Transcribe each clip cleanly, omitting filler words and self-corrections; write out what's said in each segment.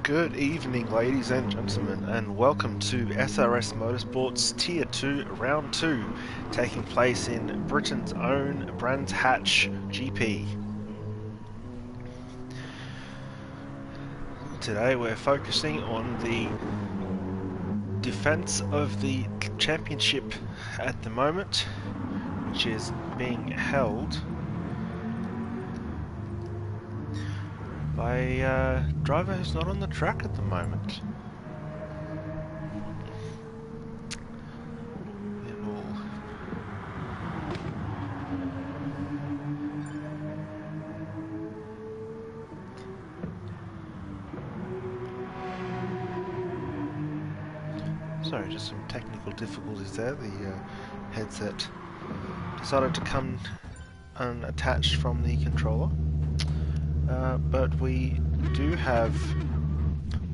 Good evening, ladies and gentlemen, and welcome to SRS Motorsports Tier 2 Round 2, taking place in Britain's own Brands Hatch GP. Today we're focusing on the defense of the championship at the moment, which is being held by a driver who's not on the track at the moment. Sorry, just some technical difficulties there. The headset decided to come unattached from the controller. But we do have,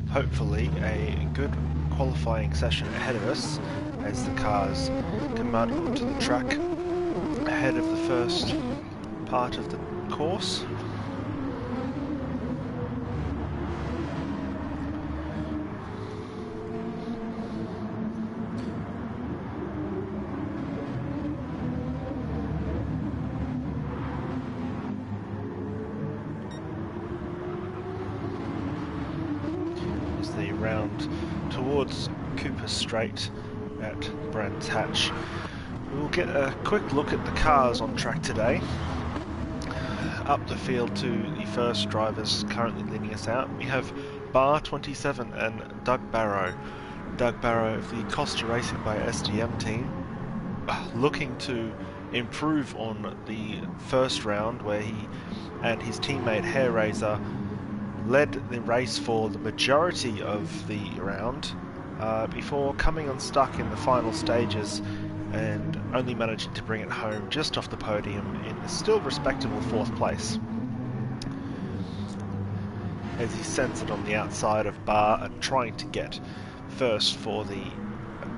hopefully, a good qualifying session ahead of us as the cars come out onto the track ahead of the first part of the course. The round towards Cooper Straight at Brands Hatch. We'll get a quick look at the cars on track today. Up the field to the first drivers currently leading us out. We have Bar 27 and Doug Barrow. Doug Barrow of the Costa Racing by SDM team, looking to improve on the first round where he and his teammate Hair Razor led the race for the majority of the round before coming unstuck in the final stages and only managing to bring it home just off the podium in a still respectable 4th place, as he sends it on the outside of Bar and trying to get first for the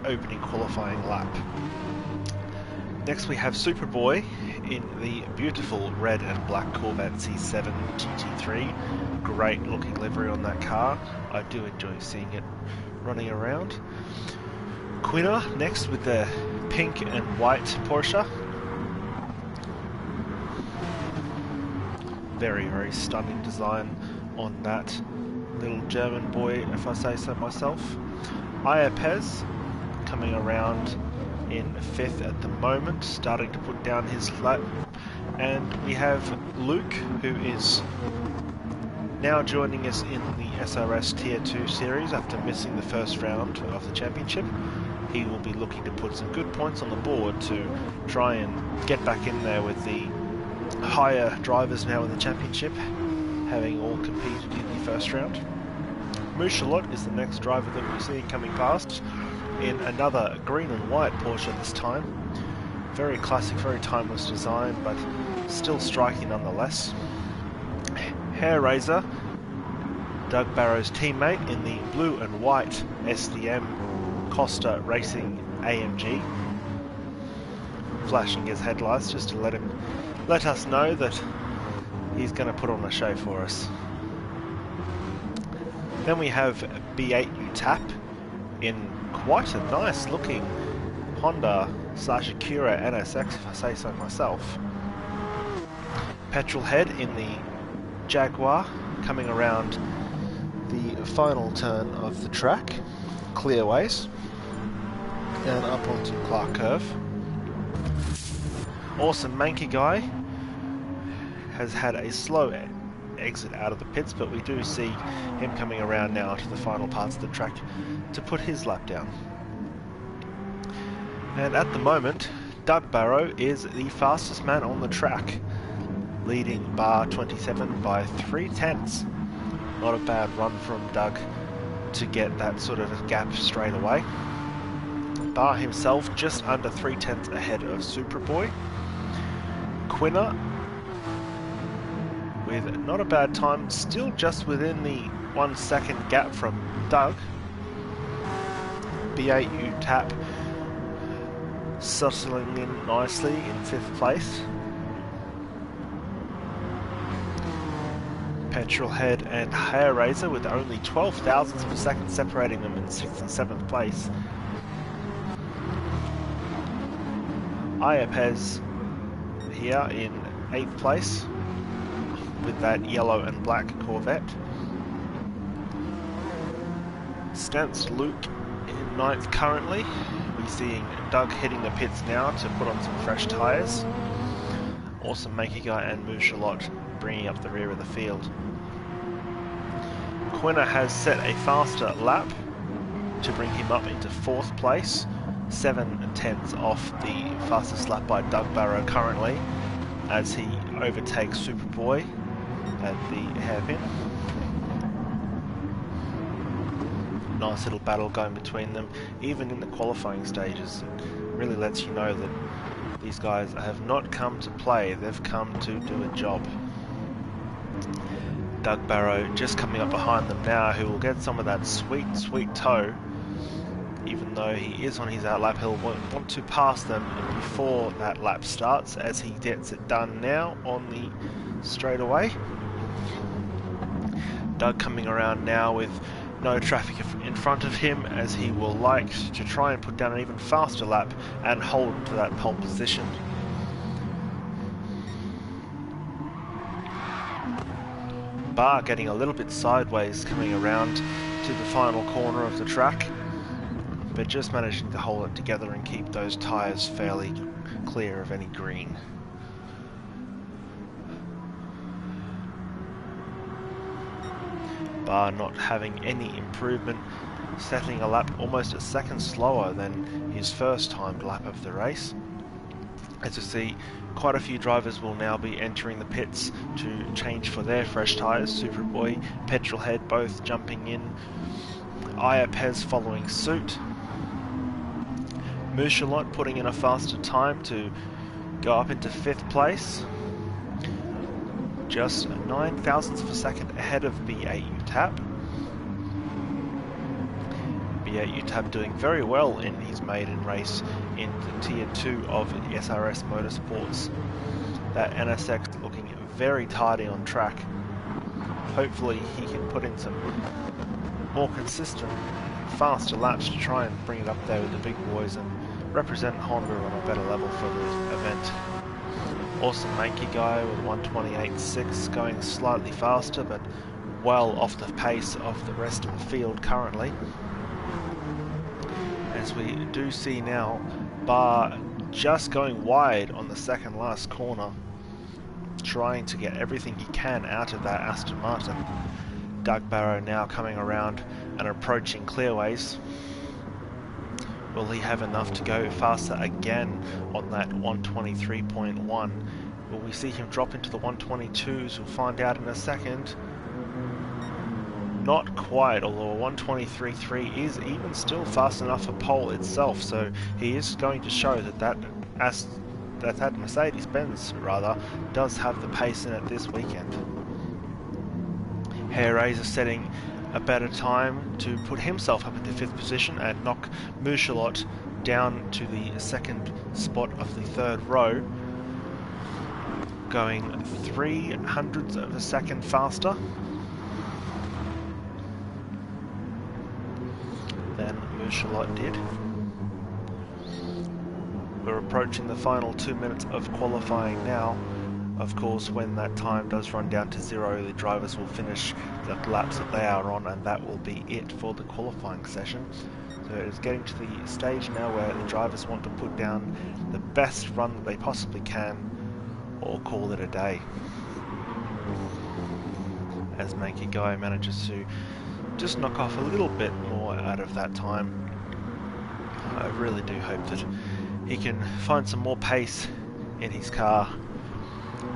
opening qualifying lap. Next we have Superboy in the beautiful red and black Corvette C7 GT3. Great looking livery on that car. I do enjoy seeing it running around. Quinner next with the pink and white Porsche. Very, very stunning design on that little German boy, if I say so myself. Iapez coming around in 5th at the moment, starting to put down his lap. And we have Luke, who is now joining us in the SRS Tier 2 series after missing the first round of the championship. He will be looking to put some good points on the board to try and get back in there with the higher drivers now in the championship, having all competed in the first round. Mouchalot is the next driver that we're seeing coming past in another green and white Porsche this time. Very classic, very timeless design, but still striking nonetheless. Hair Razor, Doug Barrow's teammate in the blue and white SDM Costa Racing AMG, flashing his headlights just to let us know that he's going to put on a show for us. Then we have B8 UTAP in quite a nice looking Honda /Acura NSX, if I say so myself. Petrolhead in the Jaguar coming around the final turn of the track, clearways, and up onto Clark Curve. Awesome Mankey Guy has had a slow exit out of the pits, but we do see him coming around now to the final parts of the track to put his lap down. And at the moment, Doug Barrow is the fastest man on the track, leading Bar 27 by 3/10. Not a bad run from Doug to get that sort of a gap straight away. Bar himself just under 3/10 ahead of Superboy. Quinner with not a bad time, still just within the 1 second gap from Doug. B8 UTAP settling in nicely in 5th place. Petrolhead and Hair Razor with only 12 thousandths of a second separating them in 6th and 7th place. Iapez here in 8th place with that yellow and black Corvette. Stance Luke in 9th currently. We're seeing Doug hitting the pits now to put on some fresh tyres. Awesome Makey Guy and Mouchalot bringing up the rear of the field. Quinner has set a faster lap to bring him up into 4th place. 7/10 off the fastest lap by Doug Barrow currently, as he overtakes Superboy at the hairpin. Nice little battle going between them, even in the qualifying stages. It really lets you know that these guys have not come to play, they've come to do a job. Doug Barrow just coming up behind them now, who will get some of that sweet, sweet tow. Even though he is on his outlap, he'll want to pass them before that lap starts, as he gets it done now on the straightaway. Doug coming around now with no traffic in front of him, as he will like to try and put down an even faster lap and hold to that pole position. Barr getting a little bit sideways coming around to the final corner of the track, but just managing to hold it together and keep those tyres fairly clear of any green. Barr not having any improvement, settling a lap almost a second slower than his first timed lap of the race. As you see, quite a few drivers will now be entering the pits to change for their fresh tyres. Superboy, Petrolhead both jumping in. Iapez following suit. Mouchalot putting in a faster time to go up into 5th place. Just 9 thousandths of a second ahead of B8 UTAP. B8 UTAP doing very well in his maiden race in the Tier 2 of SRS Motorsports. That NSX looking very tidy on track. Hopefully he can put in some more consistent, faster laps to try and bring it up there with the big boys and represent Honda on a better level for the event. Awesome Makey Guy with 128.6, going slightly faster but well off the pace of the rest of the field currently. As we do see now, Barr just going wide on the second last corner, trying to get everything he can out of that Aston Martin. Doug Barrow now coming around and approaching clearways. Will he have enough to go faster again on that 123.1? Will we see him drop into the 122s? We'll find out in a second. Not quite, although 123.3 is even still fast enough for pole itself, so he is going to show that that Mercedes-Benz rather does have the pace in it this weekend. Hair Razor setting a better time to put himself up into 5th position and knock Mouchalot down to the 2nd spot of the 3rd row, going 0.03 of a second faster than Mouchalot did. We're approaching the final 2 minutes of qualifying now. Of course, when that time does run down to 0, the drivers will finish the laps that they are on, and that will be it for the qualifying session. So it's getting to the stage now where the drivers want to put down the best run that they possibly can, or call it a day. As Makey Guy manages to just knock off a little bit more out of that time. I really do hope that he can find some more pace in his car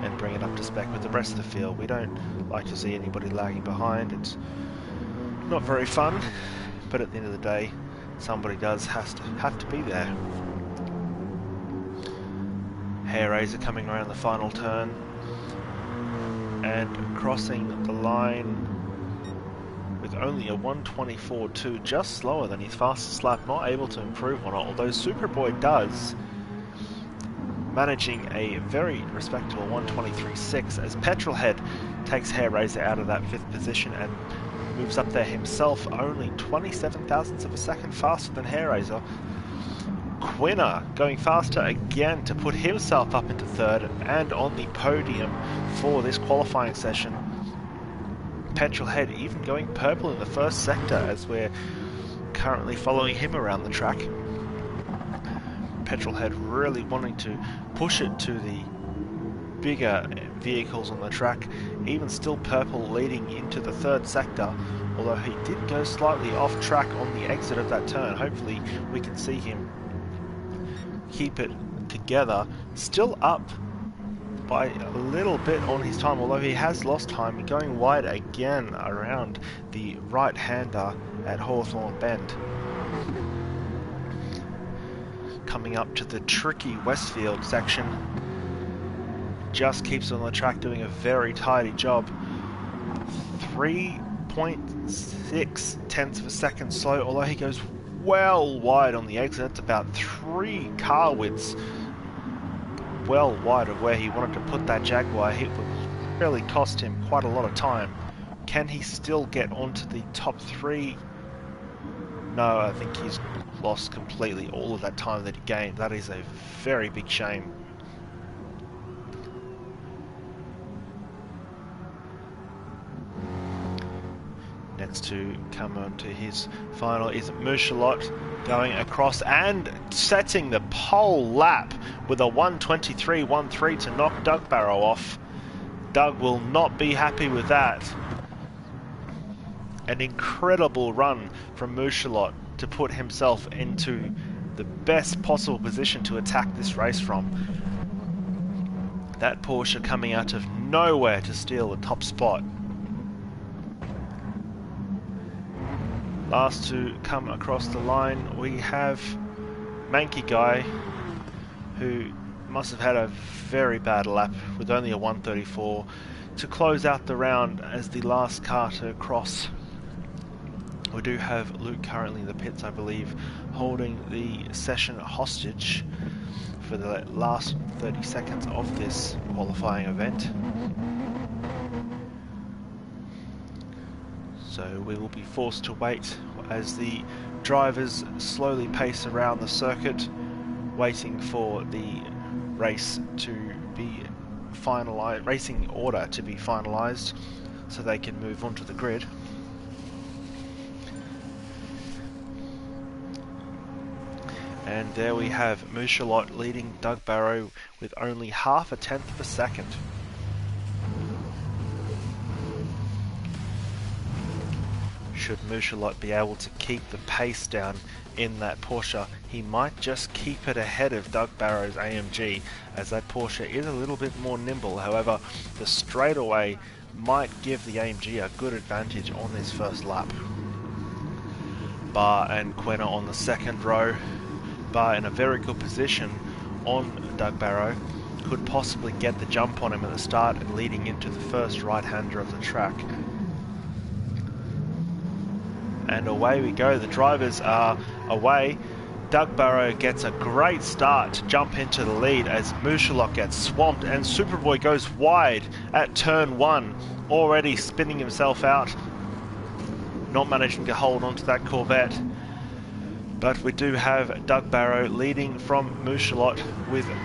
and bring it up to spec with the rest of the field. We don't like to see anybody lagging behind. It's not very fun, but at the end of the day, somebody does have to be there. Hair Razor coming around the final turn and crossing the line with only a 124.2, just slower than his fastest lap, not able to improve on it, although Superboy does managing a very respectable 1:23.6 as Petrolhead takes Hair Raiser out of that 5th position and moves up there himself, only 27 thousandths of a second faster than Hair Raiser. Quinner going faster again to put himself up into 3rd and on the podium for this qualifying session. Petrolhead even going purple in the 1st sector as we're currently following him around the track. Petrolhead really wanting to push it to the bigger vehicles on the track, even still purple leading into the 3rd sector, although he did go slightly off track on the exit of that turn. Hopefully we can see him keep it together, still up by a little bit on his time, although he has lost time, going wide again around the right-hander at Hawthorne Bend. Coming up to the tricky Westfield section, just keeps on the track doing a very tidy job. 3.6 tenths of a second slow, although he goes well wide on the exit. It's about 3 car widths well wide of where he wanted to put that Jaguar. It would really cost him quite a lot of time. Can he still get onto the top 3? No, I think he's lost completely all of that time that he gained. That is a very big shame. Next to come on to his final is Mouchelot, going across and setting the pole lap with a 1:23.13 to knock Doug Barrow off. Doug will not be happy with that. An incredible run from Mouchelot to put himself into the best possible position to attack this race from. That Porsche coming out of nowhere to steal the top spot. Last to come across the line, we have Manky Guy, who must have had a very bad lap with only a 1:34 to close out the round as the last car to cross. We do have Luke currently in the pits, I believe, holding the session hostage for the last 30 seconds of this qualifying event. So we will be forced to wait as the drivers slowly pace around the circuit, waiting for the race to be finalized, racing order to be finalized, so they can move onto the grid. And there we have Mouchelot leading Doug Barrow with only half a tenth of a second. Should Mouchelot be able to keep the pace down in that Porsche, he might just keep it ahead of Doug Barrow's AMG, as that Porsche is a little bit more nimble. However, the straightaway might give the AMG a good advantage on this first lap. Barr and Quinner on the second row. Barr in a very good position on Doug Barrow, could possibly get the jump on him at the start, leading into the first right-hander of the track. And away we go, the drivers are away. Doug Barrow gets a great start to jump into the lead as Mouchelot gets swamped, and Superboy goes wide at turn 1, already spinning himself out, not managing to hold onto that Corvette. But we do have Doug Barrow leading from Mouchelot with a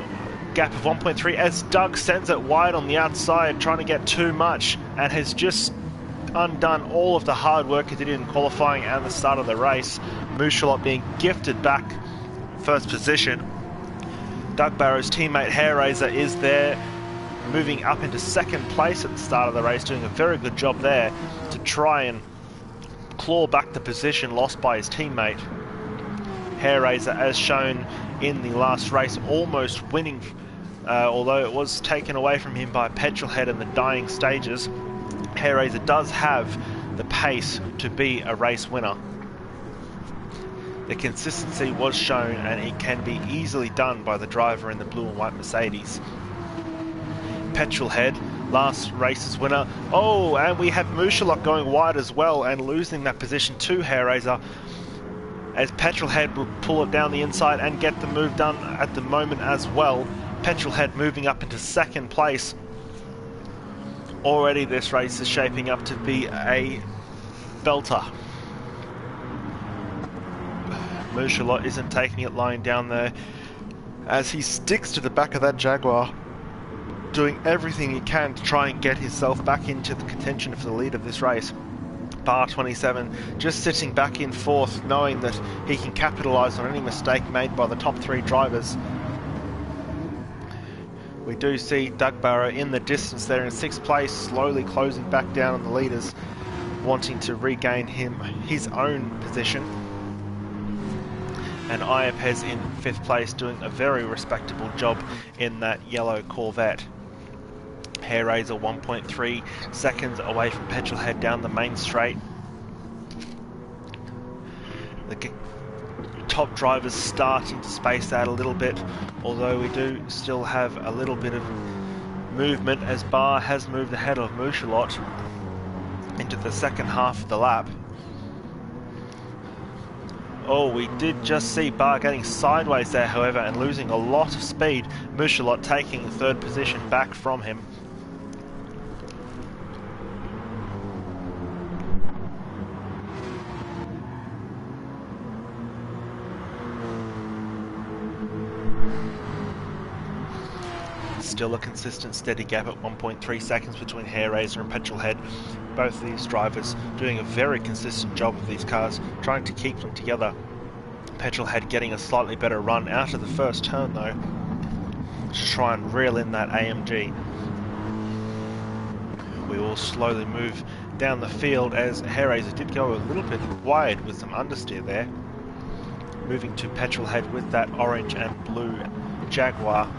gap of 1.3 as Doug sends it wide on the outside, trying to get too much, and has just undone all of the hard work he did in qualifying and the start of the race. Mouchelot being gifted back first position. Doug Barrow's teammate Hair Raiser is there, moving up into second place at the start of the race, doing a very good job there to try and claw back the position lost by his teammate. Hair Raiser, as shown in the last race, almost winning, although it was taken away from him by Petrolhead in the dying stages. Hair Raiser does have the pace to be a race winner. The consistency was shown, and it can be easily done by the driver in the blue and white Mercedes. Petrolhead, last race's winner. Oh, and we have Mouchelot going wide as well and losing that position to Hair Raiser, as Petrolhead will pull it down the inside and get the move done at the moment as well. Petrolhead moving up into second place. Already this race is shaping up to be a belter. Moushelot isn't taking it lying down there as he sticks to the back of that Jaguar, doing everything he can to try and get himself back into the contention for the lead of this race. Bar 27 just sitting back in fourth, knowing that he can capitalise on any mistake made by the top three drivers. We do see Doug Barrow in the distance there in sixth place, slowly closing back down on the leaders, wanting to regain his own position. And Iapez in fifth place, doing a very respectable job in that yellow Corvette. Hair Raiser 1.3 seconds away from Petrolhead down the main straight. The top drivers starting to space out a little bit, although we do still have a little bit of movement as Barr has moved ahead of Moushelot into the second half of the lap. Oh, we did just see Barr getting sideways there, however, and losing a lot of speed. Moushelot taking third position back from him. Still a consistent steady gap at 1.3 seconds between Hair Raiser and Petrolhead. Both of these drivers doing a very consistent job with these cars, trying to keep them together. Petrolhead getting a slightly better run out of the first turn though, to try and reel in that AMG. We will slowly move down the field as Hair Raiser did go a little bit wide with some understeer there. Moving to Petrolhead with that orange and blue Jaguar,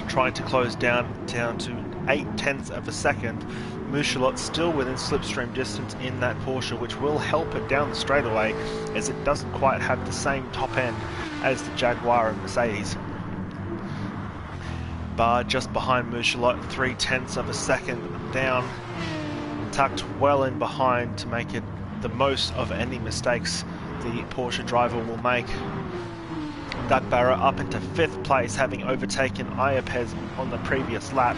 trying to close down to 0.8 of a second. Moushelot still within slipstream distance in that Porsche, which will help it down the straightaway as it doesn't quite have the same top end as the Jaguar and Mercedes. Barr just behind Moushelot, 0.3 of a second down, tucked well in behind to make it the most of any mistakes the Porsche driver will make. Doug Barrow up into fifth place, having overtaken Iapez on the previous lap,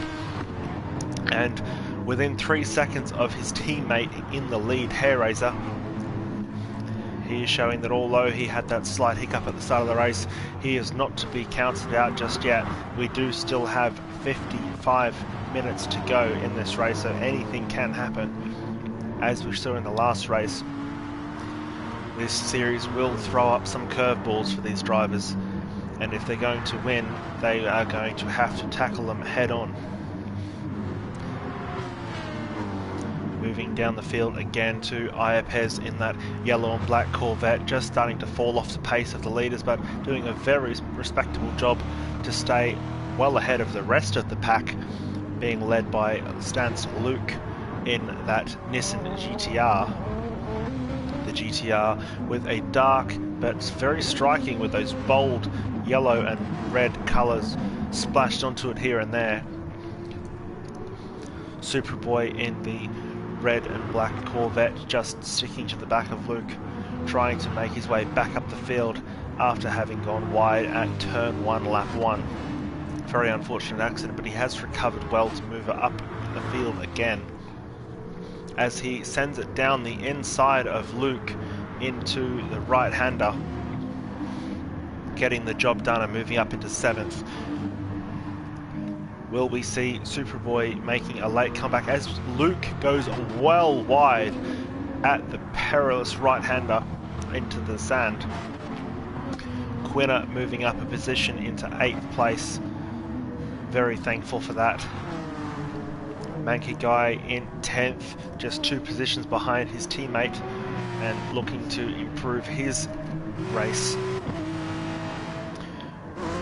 and within 3 seconds of his teammate in the lead, Hair Raiser. He is showing that although he had that slight hiccup at the start of the race, he is not to be counted out just yet. We do still have 55 minutes to go in this race, so anything can happen. As we saw in the last race, this series will throw up some curveballs for these drivers, and if they're going to win, they are going to have to tackle them head on. Moving down the field again to Iapez in that yellow and black Corvette, just starting to fall off the pace of the leaders, but doing a very respectable job to stay well ahead of the rest of the pack, being led by Stance Luke in that Nissan GTR. The GTR with a dark but very striking with those bold yellow and red colours splashed onto it here and there. Superboy in the red and black Corvette just sticking to the back of Luke, trying to make his way back up the field after having gone wide at turn 1, lap 1. Very unfortunate accident, but he has recovered well to move up the field again, as he sends it down the inside of Luke into the right-hander, getting the job done and moving up into 7th. Will we see Superboy making a late comeback as Luke goes well wide at the perilous right-hander into the sand? Quinner moving up a position into 8th place. Very thankful for that. Mankey Guy in 10th, just 2 positions behind his teammate and looking to improve his race.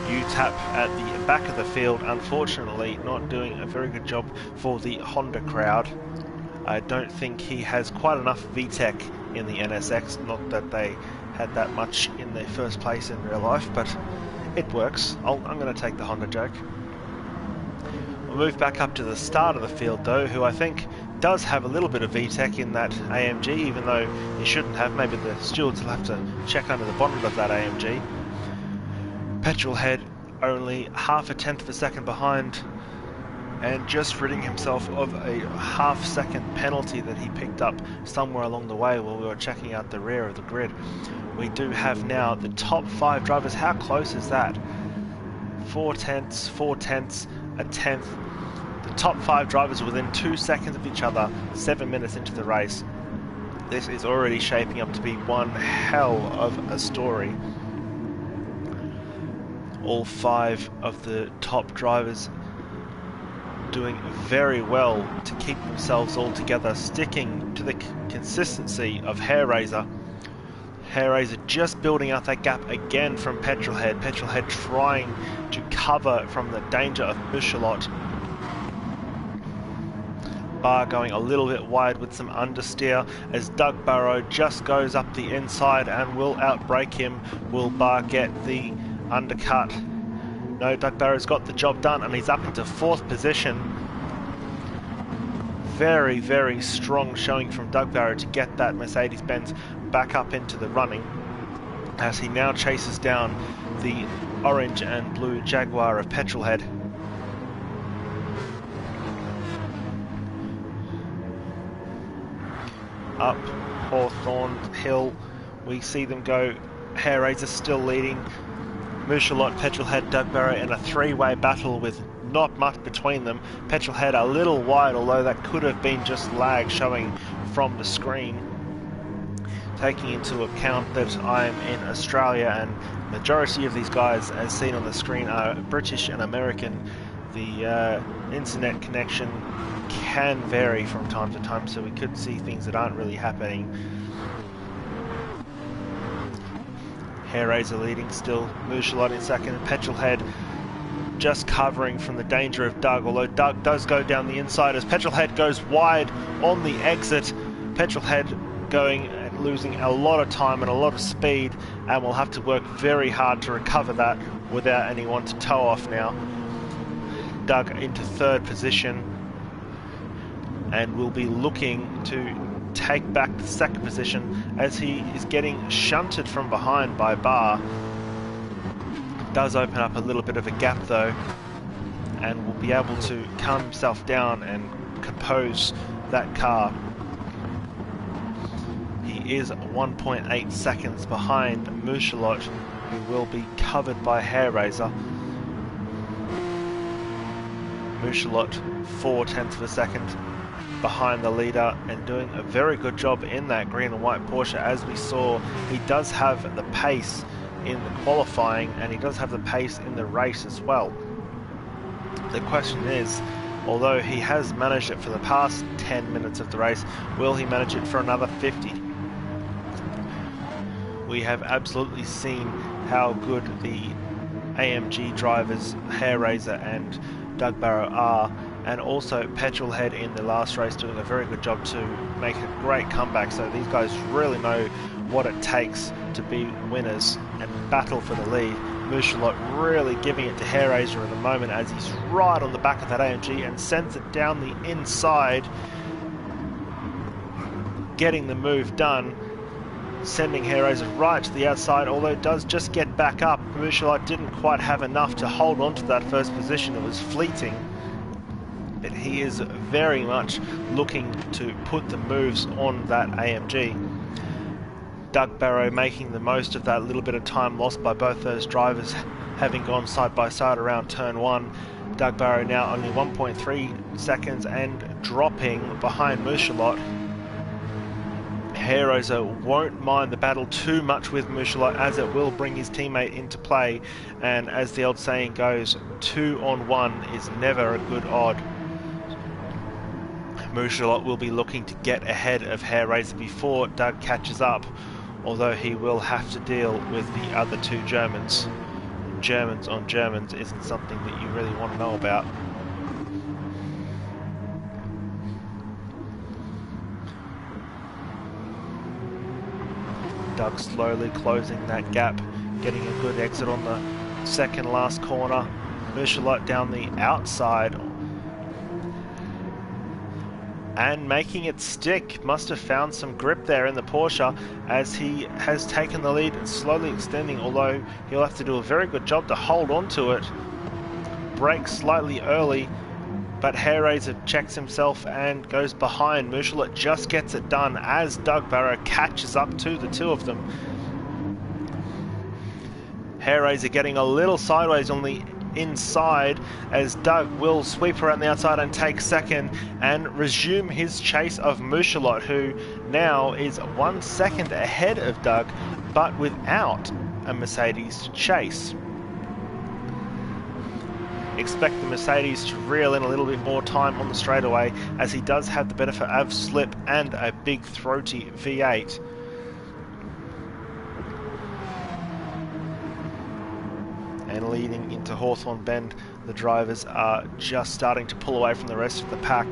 UTAP at the back of the field, unfortunately not doing a very good job for the Honda crowd. I don't think he has quite enough VTEC in the NSX, not that they had that much in their first place in real life, but it works. I'm going to take the Honda joke. We'll move back up to the start of the field though, who I think does have a little bit of VTEC in that AMG, even though he shouldn't have. Maybe the stewards will have to check under the bonnet of that AMG. Petrolhead only half a tenth of a second behind, and just ridding himself of a half-second penalty that he picked up somewhere along the way while we were checking out the rear of the grid. We do have now the top 5 drivers. How close is that? 4 tenths, a tenth. The top 5 drivers are within 2 seconds of each other, 7 minutes into the race. This is already shaping up to be one hell of a story. All 5 of the top drivers doing very well to keep themselves all together, sticking to the consistency of Hair Raiser. Hair Raiser just building out that gap again from Petrolhead. Petrolhead trying to cover from the danger of Michelot. Barr going a little bit wide with some understeer as Doug Barrow just goes up the inside and will outbrake him. Will Barr get the undercut? No, Doug Barrow's got the job done and he's up into 4th position. Very, very strong showing from Doug Barrow to get that Mercedes-Benz back up into the running as he now chases down the orange and blue Jaguar of Petrolhead. Up Hawthorne Hill, we see them go. Hair Raiser still leading. Mouchelot, Petrolhead, Doug Barrow in a 3-way battle with not much between them. Petrolhead a little wide, although that could have been just lag showing from the screen. Taking into account that I'm in Australia and majority of these guys, as seen on the screen, are British and American, the internet connection can vary from time to time, so we could see things that aren't really happening. Hair Raiser leading still, Mouchelot in second, Petrolhead just covering from the danger of Doug, although Doug does go down the inside as Petrolhead goes wide on the exit. Petrolhead going and losing a lot of time and a lot of speed, and will have to work very hard to recover that without anyone to tow off now. Doug into 3rd position and will be looking to take back the 2nd position as he is getting shunted from behind by Barr. Does open up a little bit of a gap though, and will be able to calm himself down and compose that car. He is 1.8 seconds behind Mouchelot, who will be covered by Hair Raiser. Mouchelot 4 tenths of a second behind the leader and doing a very good job in that green and white Porsche. As we saw, he does have the pace in the qualifying and he does have the pace in the race as well. The question is, although he has managed it for the past 10 minutes of the race, will he manage it for another 50? We have absolutely seen how good the AMG drivers, Hair Raiser and Doug Barrow are, and also Petrolhead in the last race doing a very good job to make a great comeback. So these guys really know what it takes to be winners and battle for the lead. Mouchelot really giving it to Hair Raiser at the moment as he's right on the back of that AMG and sends it down the inside, getting the move done, sending Hair Raiser right to the outside, although it does just get back up. Mouchelot didn't quite have enough to hold on to that first position. It was fleeting. But he is very much looking to put the moves on that AMG. Doug Barrow making the most of that little bit of time lost by both those drivers having gone side by side around turn 1. Doug Barrow now only 1.3 seconds and dropping behind Mouchelot. Hair Raiser won't mind the battle too much with Mouchelot, as it will bring his teammate into play, and as the old saying goes, 2 on 1 is never a good odd. Mouchelot will be looking to get ahead of Hair Raiser before Doug catches up, although he will have to deal with the other 2 Germans. Germans on Germans isn't something that you really want to know about. Doug slowly closing that gap, getting a good exit on the second last corner. Mouchelot down the outside and making it stick. Must have found some grip there in the Porsche as he has taken the lead and slowly extending, although he'll have to do a very good job to hold on to it. Brakes slightly early, but Hairraiser checks himself and goes behind. Mouchelet just gets it done as Doug Barrow catches up to the two of them. Hairraiser getting a little sideways on the inside as Doug will sweep around the outside and take second and resume his chase of Mouchelet, who now is 1 second ahead of Doug, but without a Mercedes to chase. Expect the Mercedes to reel in a little bit more time on the straightaway, as he does have the benefit of slip and a big throaty V8. And leading into Hawthorne Bend, the drivers are just starting to pull away from the rest of the pack.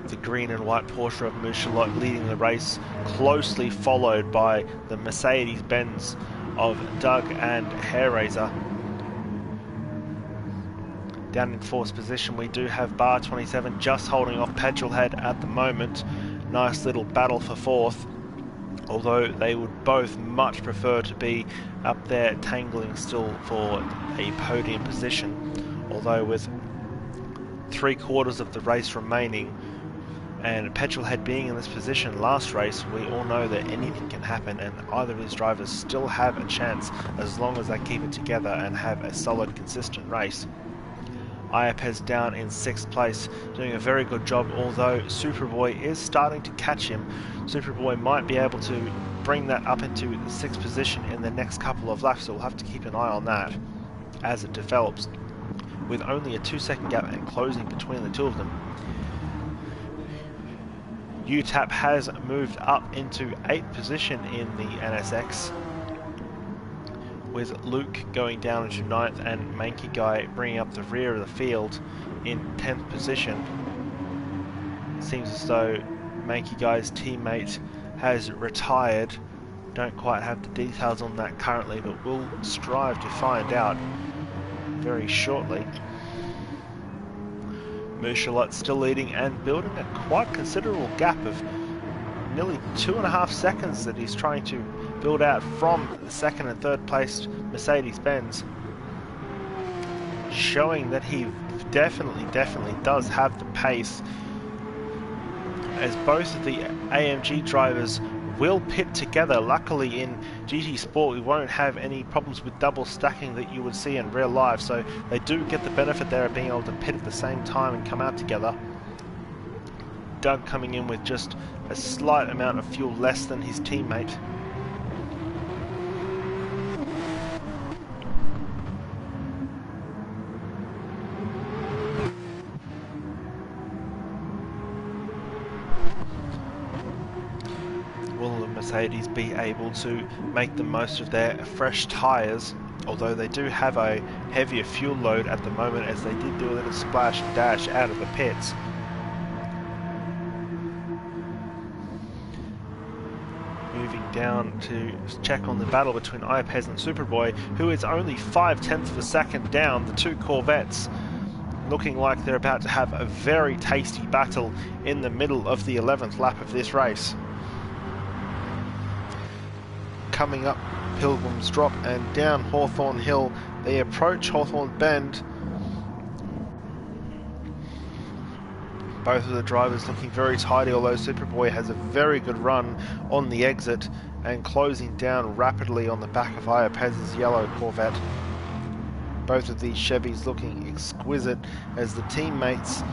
The green and white Porsche of Mouchelet leading the race, closely followed by the Mercedes-Benz of Doug and Hairraiser. Down in fourth position we do have Bar 27 just holding off Petrolhead at the moment. Nice little battle for fourth, although they would both much prefer to be up there tangling still for a podium position. Although with 3/4 of the race remaining and Petrolhead being in this position last race, we all know that anything can happen, and either of these drivers still have a chance as long as they keep it together and have a solid, consistent race. Iapez down in 6th place, doing a very good job, although Superboy is starting to catch him. Superboy might be able to bring that up into the 6th position in the next couple of laps, so we'll have to keep an eye on that as it develops, with only a 2-second gap and closing between the two of them. UTAP has moved up into 8th position in the NSX, with Luke going down into 9th and Manky Guy bringing up the rear of the field in 10th position. Seems as though Manky Guy's teammate has retired. Don't quite have the details on that currently, but we'll strive to find out very shortly. Mouchelet still leading and building a quite considerable gap of nearly 2.5 seconds that he's trying to build out from the 2nd and 3rd placed Mercedes-Benz, showing that he definitely does have the pace, as both of the AMG drivers will pit together. Luckily in GT Sport we won't have any problems with double stacking that you would see in real life, so they do get the benefit there of being able to pit at the same time and come out together. Doug coming in with just a slight amount of fuel less than his teammate. Will the Mercedes be able to make the most of their fresh tyres, although they do have a heavier fuel load at the moment, as they did do a little splash and dash out of the pits. Moving down to check on the battle between Iapez and Superboy, who is only 0.5 of a second down. The two Corvettes looking like they're about to have a very tasty battle in the middle of the 11th lap of this race. Coming up Pilgrim's Drop and down Hawthorne Hill, they approach Hawthorne Bend. Both of the drivers looking very tidy, although Superboy has a very good run on the exit and closing down rapidly on the back of Iapez's yellow Corvette. Both of these Chevys looking exquisite, as the teammates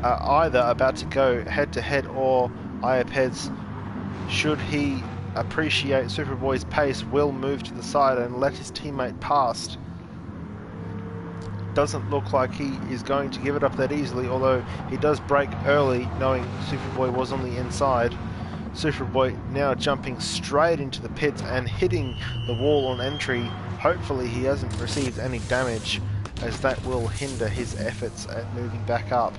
are either about to go head to head, or Iapez, should he appreciate Superboy's pace, will move to the side and let his teammate past. Doesn't look like he is going to give it up that easily, although he does brake early, knowing Superboy was on the inside. Superboy now jumping straight into the pits and hitting the wall on entry. Hopefully he hasn't received any damage, as that will hinder his efforts at moving back up.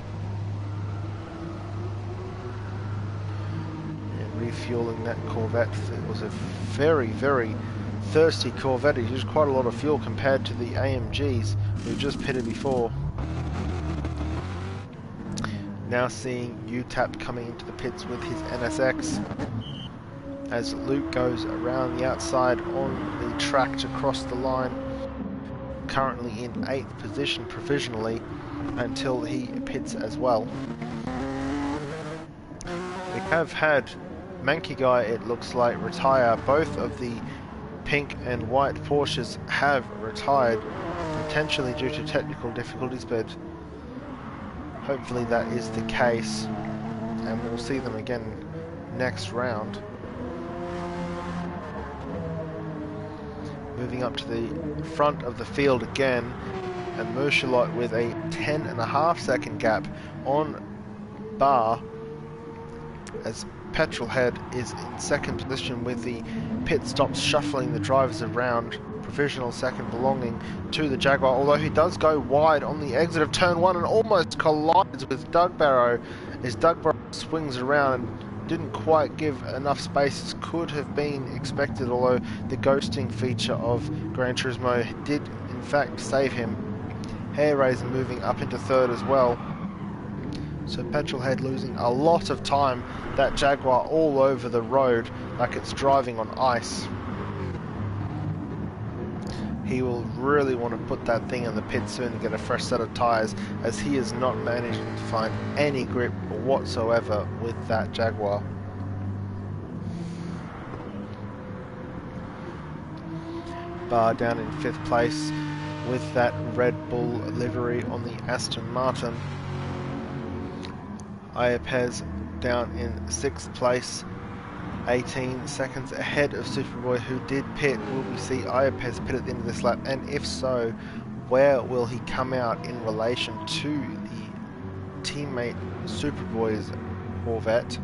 And refueling that Corvette, it was a very thirsty Corvette. It used quite a lot of fuel compared to the AMGs, who just pitted before. Now seeing UTAP coming into the pits with his NSX as Luke goes around the outside on the track to cross the line. Currently in 8th position provisionally until he pits as well. We have had Mankey Guy, it looks like, retire. Both of the pink and white Porsches have retired, potentially due to technical difficulties, but hopefully that is the case and we'll see them again next round. Moving up to the front of the field again, and Murchalot with a 10.5 second gap on Bar, as Petrolhead is in 2nd position with the pit stops shuffling the drivers around. Provisional 2nd belonging to the Jaguar, although he does go wide on the exit of turn 1 and almost collides with Doug Barrow as Doug Barrow swings around and didn't quite give enough space as could have been expected, although the ghosting feature of Gran Turismo did in fact save him. Hair Raiser moving up into 3rd as well. So Petrolhead losing a lot of time. That Jaguar all over the road like it's driving on ice. He will really want to put that thing in the pit soon and get a fresh set of tyres, as he is not managing to find any grip whatsoever with that Jaguar. Bar down in 5th place with that Red Bull livery on the Aston Martin. Iapez down in 6th place, 18 seconds ahead of Superboy, who did pit. Will we see Iapez pit at the end of this lap? And if so, where will he come out in relation to the teammate Superboy's Corvette?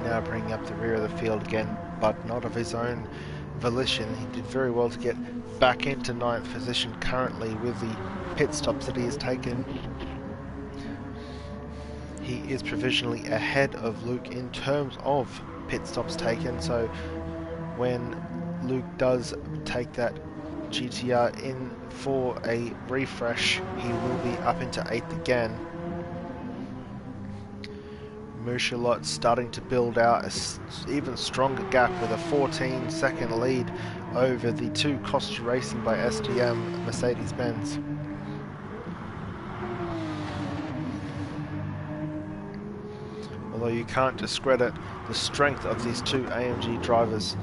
Now bringing up the rear of the field again, but not of his own volition. He did very well to get back into 9th position currently with the pit stops that he has taken. He is provisionally ahead of Luke in terms of pit stops taken, so when Luke does take that GTR in for a refresh, he will be up into 8th again. Murchalot starting to build out an even stronger gap with a 14-second lead over the 2 Costa Racing by SDM Mercedes-Benz. Although you can't discredit the strength of these 2 AMG drivers,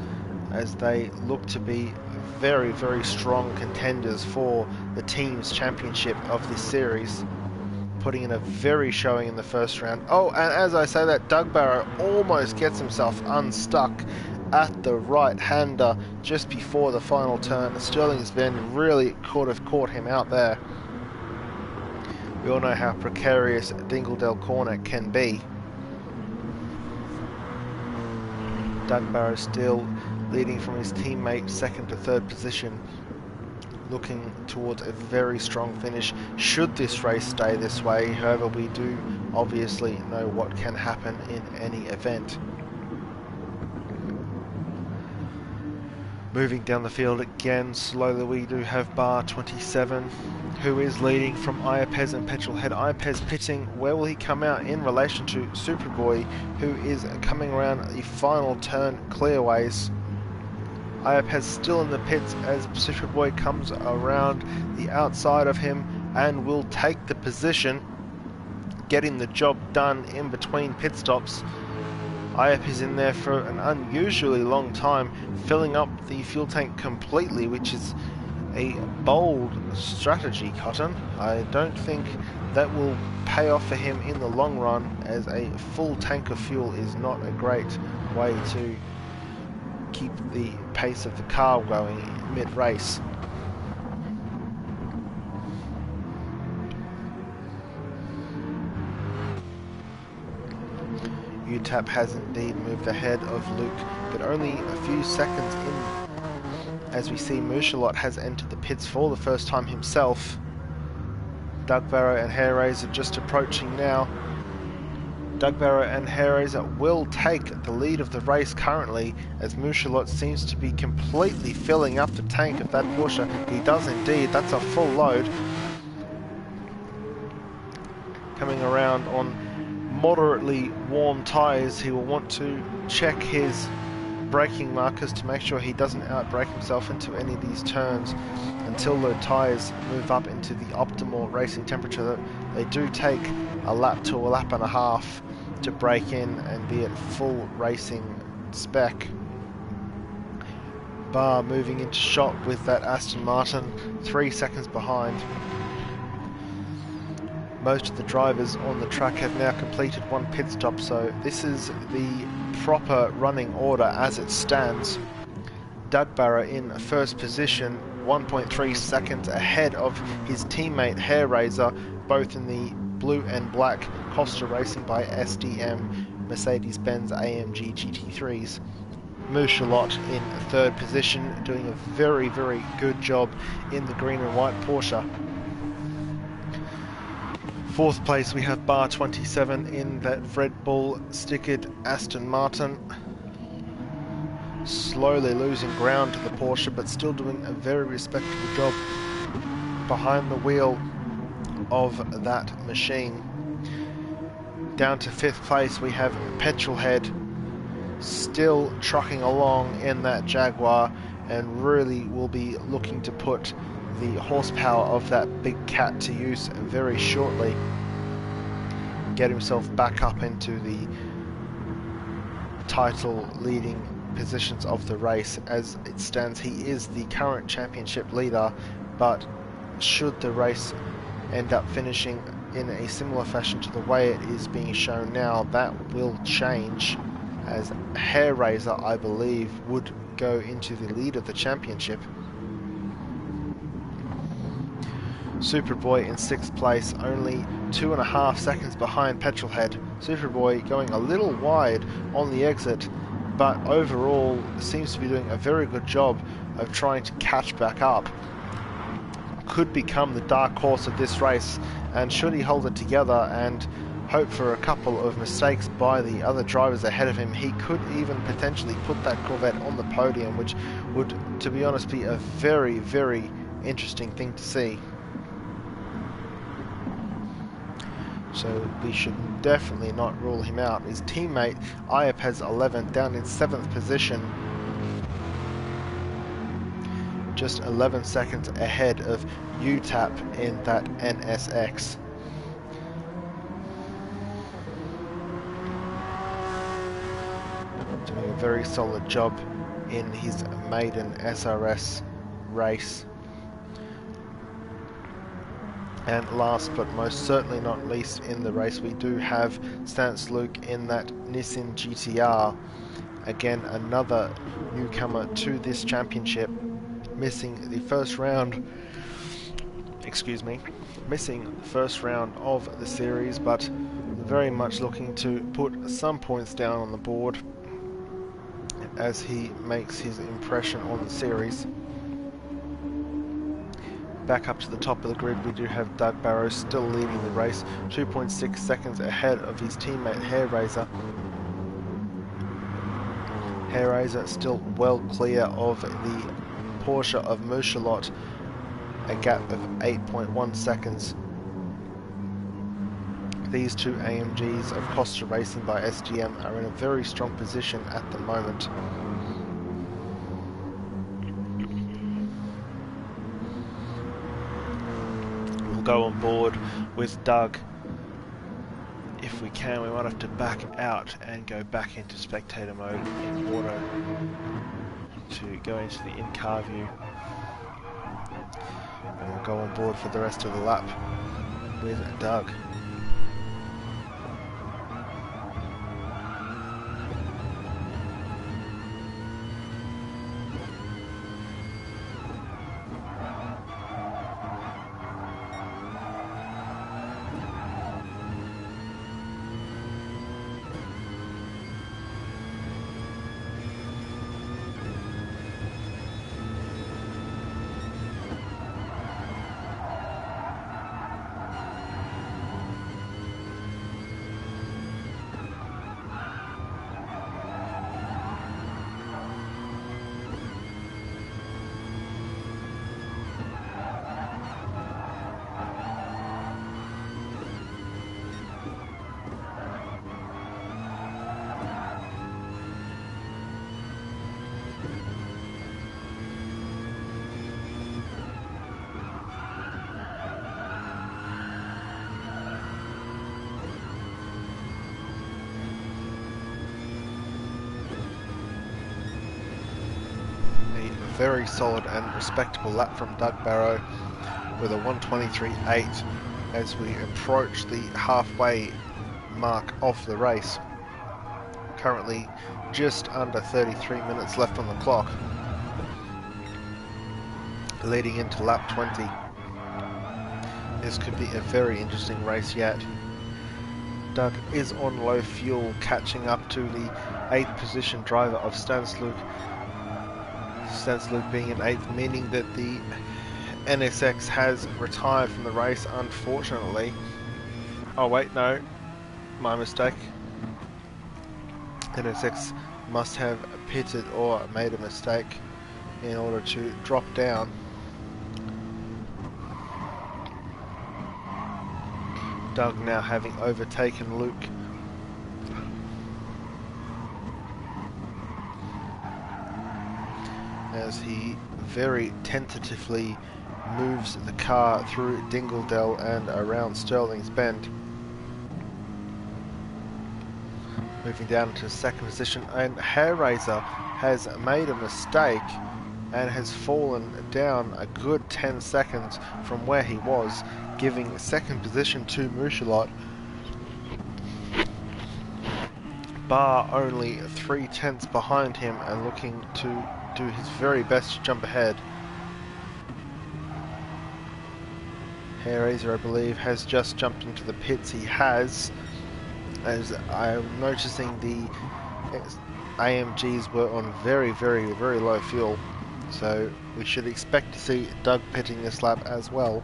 as they look to be very, very strong contenders for the team's championship of this series, putting in a very showing in the first round. Oh, and as I say that, Doug Barrow almost gets himself unstuck at the right-hander just before the final turn. Sterling's bend really could have caught him out there. We all know how precarious Dingledale Corner can be. Doug Barrow still leading from his teammate 2nd to 3rd position, looking towards a very strong finish should this race stay this way. However, we do obviously know what can happen in any event. Moving down the field again slowly, we do have Bar 27, who is leading from Iapez and Petrolhead. Iapez pitting, where will he come out in relation to Superboy, who is coming around the final turn clearways? Iapez still in the pits as Superboy comes around the outside of him and will take the position, getting the job done in between pit stops. Iapez is in there for an unusually long time, filling up the fuel tank completely, which is a bold strategy, Cotton. I don't think that will pay off for him in the long run, as a full tank of fuel is not a great way to keep the pace of the car going mid-race. UTAP has indeed moved ahead of Luke, but only a few seconds as we see Mouchelot has entered the pits for the first time himself. Doug Barrow and Hair Razor just approaching now. Doug Barrow and Hair Razor will take the lead of the race currently, as Mouchelot seems to be completely filling up the tank of that Porsche. He does indeed, that's a full load. Coming around on moderately warm tyres, he will want to check his braking markers to make sure he doesn't outbrake himself into any of these turns until the tyres move up into the optimal racing temperature. They do take a lap to a lap and a half to break in and be at full racing spec. Barr moving into shot with that Aston Martin, 3 seconds behind. Most of the drivers on the track have now completed one pit stop, so this is the proper running order as it stands. Doug Barrow in first position, 1.3 seconds ahead of his teammate Hair Razor, both in the blue and black Costa Racing by SDM Mercedes-Benz AMG GT3s. Mouchelot in third position, doing a very, very good job in the green and white Porsche. Fourth place we have Bar 27 in that Red Bull stickered Aston Martin. Slowly losing ground to the Porsche, but still doing a very respectable job behind the wheel of that machine. Down to fifth place we have Petrolhead, still trucking along in that Jaguar, and really will be looking to put the horsepower of that big cat to use very shortly. Get himself back up into the title leading positions of the race. As it stands, he is the current championship leader, but should the race end up finishing in a similar fashion to the way it is being shown now, that will change, as Hair Razor, I believe, would go into the lead of the championship. Superboy in sixth place, only 2.5 seconds behind Petrolhead. Superboy going a little wide on the exit, but overall seems to be doing a very good job of trying to catch back up. Could become the dark horse of this race, and should he hold it together and hope for a couple of mistakes by the other drivers ahead of him, he could even potentially put that Corvette on the podium, which would, to be honest, be a very, very interesting thing to see. So we should definitely not rule him out. His teammate Iapez 11 down in 7th position, just 11 seconds ahead of UTAP in that NSX. Doing a very solid job in his maiden SRS race. And last but most certainly not least in the race, we do have Stance Luke in that Nissan GTR. Again, another newcomer to this championship, missing the first round, missing the first round of the series, but very much looking to put some points down on the board as he makes his impression on the series. Back up to the top of the grid, we do have Doug Barrow still leading the race, 2.6 seconds ahead of his teammate Hair Razor. Hair Razor still well clear of the Porsche of Mouchelot, a gap of 8.1 seconds. These two AMGs of Costa Racing by SGM are in a very strong position at the moment. Go on board with Doug. If we can, we might have to back out and go back into spectator mode in order to go into the in-car view, and we'll go on board for the rest of the lap with Doug. very solid and respectable lap from Doug Barrow with a 1:23.8 as we approach the halfway mark of the race. Currently just under 33 minutes left on the clock, leading into lap 20. This could be a very interesting race yet. Doug is on low fuel, catching up to the 8th position driver of Stansluke. Stansluke being in 8th, meaning that the NSX has retired from the race, unfortunately. Oh wait, no, my mistake. NSX must have pitted or made a mistake in order to drop down. Doug now having overtaken Luke. As he very tentatively moves the car through Dingledell and around Stirling's Bend. Moving down to 2nd position, and Hairraiser has made a mistake and has fallen down a good 10 seconds from where he was, giving 2nd position to Mouchelot, bar only 3/10 behind him and looking to do his very best to jump ahead. Hairraiser, I believe, has just jumped into the pits. He has, as I'm noticing the AMGs were on very low fuel, so we should expect to see Doug pitting this lap as well.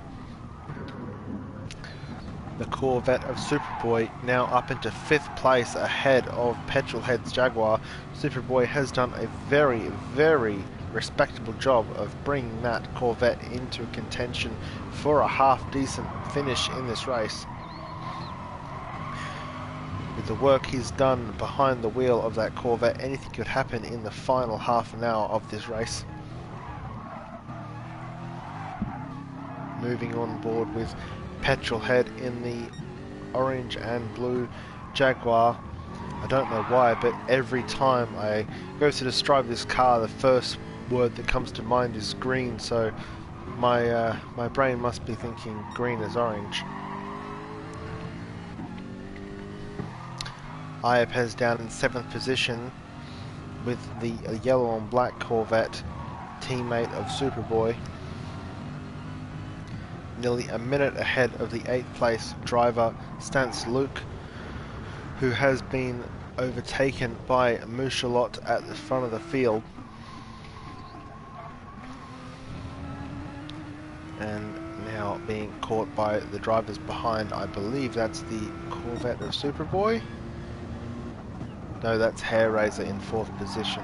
The Corvette of Superboy now up into 5th place ahead of Petrolhead's Jaguar. Superboy has done a very respectable job of bringing that Corvette into contention for a half decent finish in this race. With the work he's done behind the wheel of that Corvette, anything could happen in the final half an hour of this race. Moving on board with Petrolhead in the orange and blue Jaguar. I don't know why, but every time I go to describe this car, the first word that comes to mind is green, so my brain must be thinking green is orange. Iapes down in 7th position with the yellow and black Corvette, teammate of Superboy. Nearly a minute ahead of the 8th place driver Stansluke, who has been overtaken by Mouchelot at the front of the field. And now being caught by the drivers behind. I believe that's the Corvette of Superboy. No, that's Hairraiser in 4th position.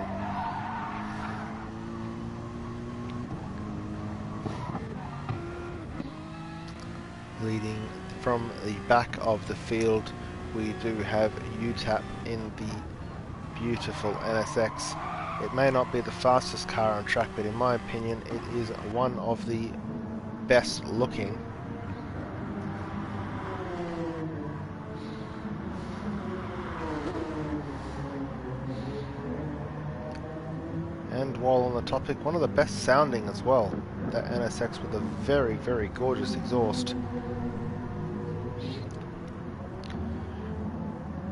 Leading from the back of the field, we do have UTAP in the beautiful NSX. It may not be the fastest car on track, but in my opinion it is one of the best looking. And while on the topic, one of the best sounding as well, that NSX with a very gorgeous exhaust.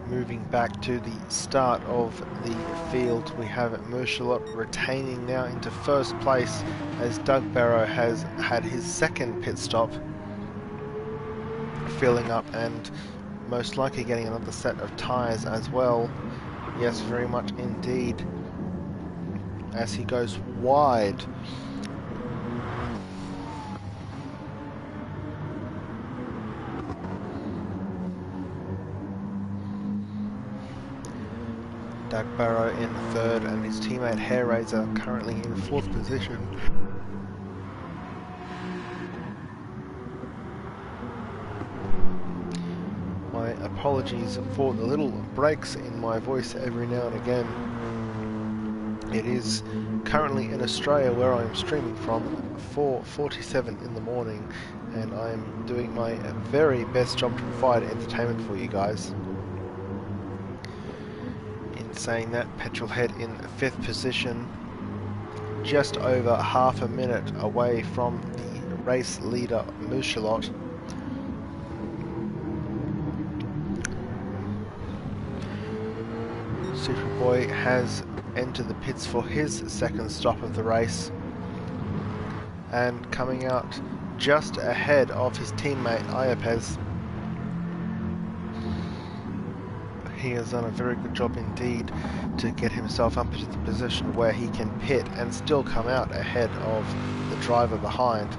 Moving back to the start of the field, we have Mouchelot retaining now into 1st place as Doug Barrow has had his 2nd pit stop, filling up and most likely getting another set of tyres as well. Yes, very much indeed, as he goes wide. Doug Barrow in 3rd and his teammate Hairraiser currently in 4th position. My apologies for the little breaks in my voice every now and again. It is currently in Australia, where I'm streaming from, 4:47 in the morning, and I'm doing my very best job to provide entertainment for you guys. In saying that, Petrolhead in 5th position just over half a minute away from the race leader Mouchelot. Superboy has entered the pits for his second stop of the race, and coming out just ahead of his teammate Iapez. He has done a very good job indeed to get himself up into the position where he can pit and still come out ahead of the driver behind.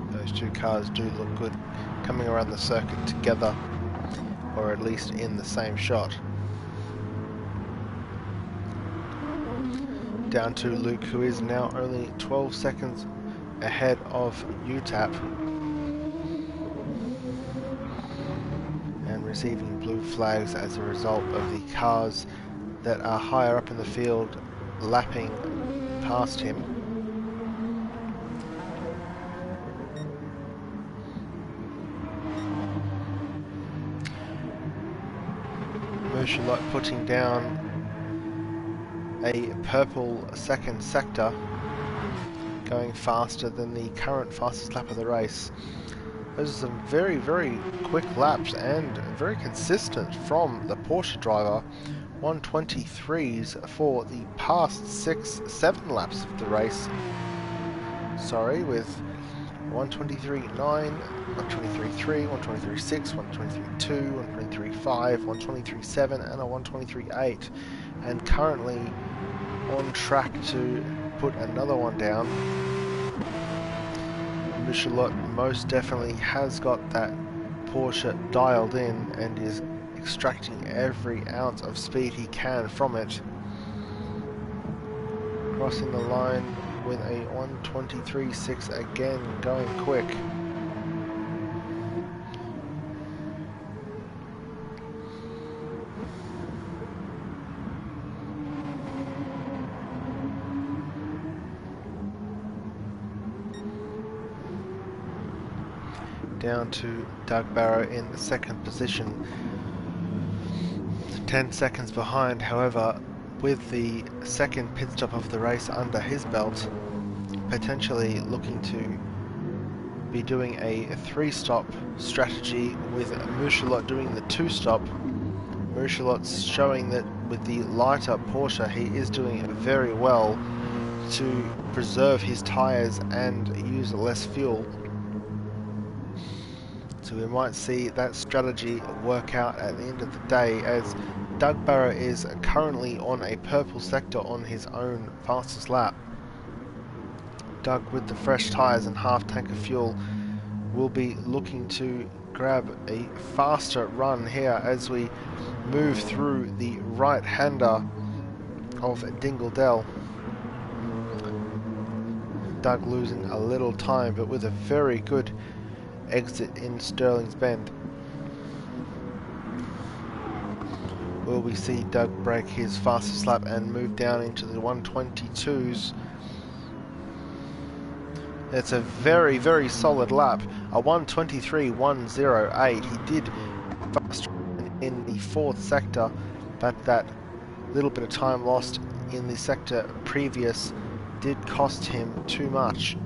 Those two cars do look good coming around the circuit together, or at least in the same shot. Down to Luke, who is now only 12 seconds ahead of UTAP and receiving blue flags as a result of the cars that are higher up in the field lapping past him. Mouchelot putting down a purple second sector, going faster than the current fastest lap of the race. Those are some very, very quick laps and very consistent from the Porsche driver. 123s for the past 6-7 laps of the race. Sorry, with 123.9, 123.3, 123.6, 123.2, 123.5, 123.7 and a 123.8, and currently on track to put another one down. Mouchelot most definitely has got that Porsche dialed in and is extracting every ounce of speed he can from it. Crossing the line with a 123.6 again, going quick. Down to Doug Barrow in the second position, 10 seconds behind. However, with the second pit stop of the race under his belt, potentially looking to be doing a 3-stop strategy with Mouchelot doing the 2-stop. Mouchelot's showing that with the lighter Porsche he is doing very well to preserve his tyres and use less fuel. So we might see that strategy work out at the end of the day, as Doug Barrow is currently on a purple sector on his own fastest lap. Doug, with the fresh tyres and half tank of fuel, will be looking to grab a faster run here as we move through the right-hander of Dingle Dell. Doug losing a little time, but with a very good exit in Sterling's Bend. Will we see Doug break his fastest lap and move down into the 122s? It's a very, very solid lap. A 123.108. He did fast in the 4th sector, but that little bit of time lost in the sector previous did cost him too much.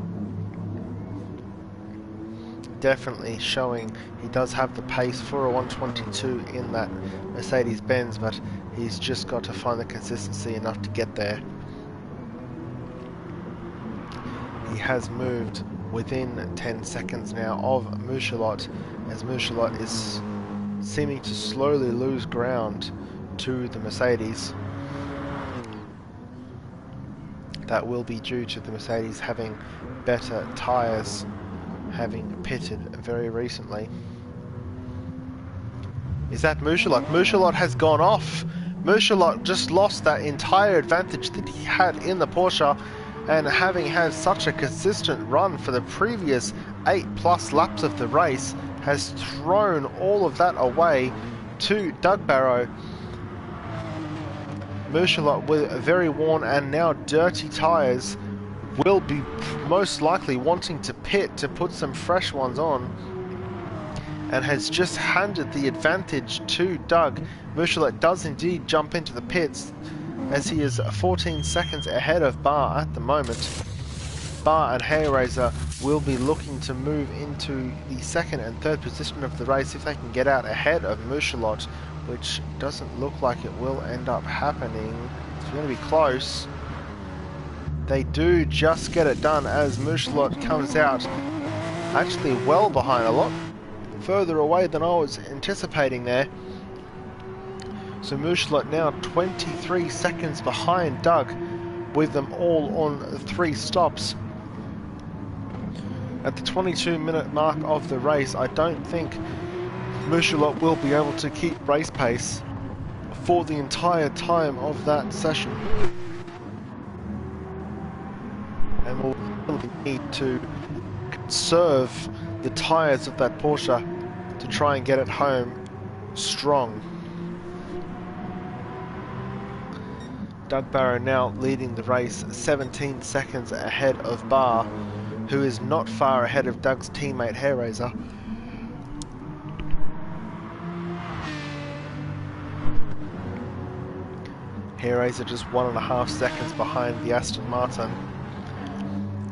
Definitely showing he does have the pace for a 122 in that Mercedes-Benz, but he's just got to find the consistency enough to get there. He has moved within 10 seconds now of Mouchelot, as Mouchelot is seeming to slowly lose ground to the Mercedes. That will be due to the Mercedes having better tyres, having pitted very recently. Is that Mouchelot? Mouchelot has gone off. Mouchelot just lost that entire advantage that he had in the Porsche, and having had such a consistent run for the previous 8+ laps of the race, has thrown all of that away to Doug Barrow. Mouchelot, with very worn and now dirty tyres, will be most likely wanting to pit to put some fresh ones on, and has just handed the advantage to Doug. Mouchelet does indeed jump into the pits as he is 14 seconds ahead of Barr at the moment. Barr and Hayraiser will be looking to move into the second and third position of the race if they can get out ahead of Mouchelet, which doesn't look like it will end up happening. It's going to be close. They do just get it done as Mouchelet comes out actually well behind, a lot further away than I was anticipating there. So Mouchelet now 23 seconds behind Doug, with them all on 3 stops. At the 22-minute mark of the race, I don't think Mouchelet will be able to keep race pace for the entire time of that session, and will really need to conserve the tyres of that Porsche to try and get it home strong. Doug Barrow now leading the race 17 seconds ahead of Barr, who is not far ahead of Doug's teammate Hayraiser. Hayraiser just 1.5 seconds behind the Aston Martin,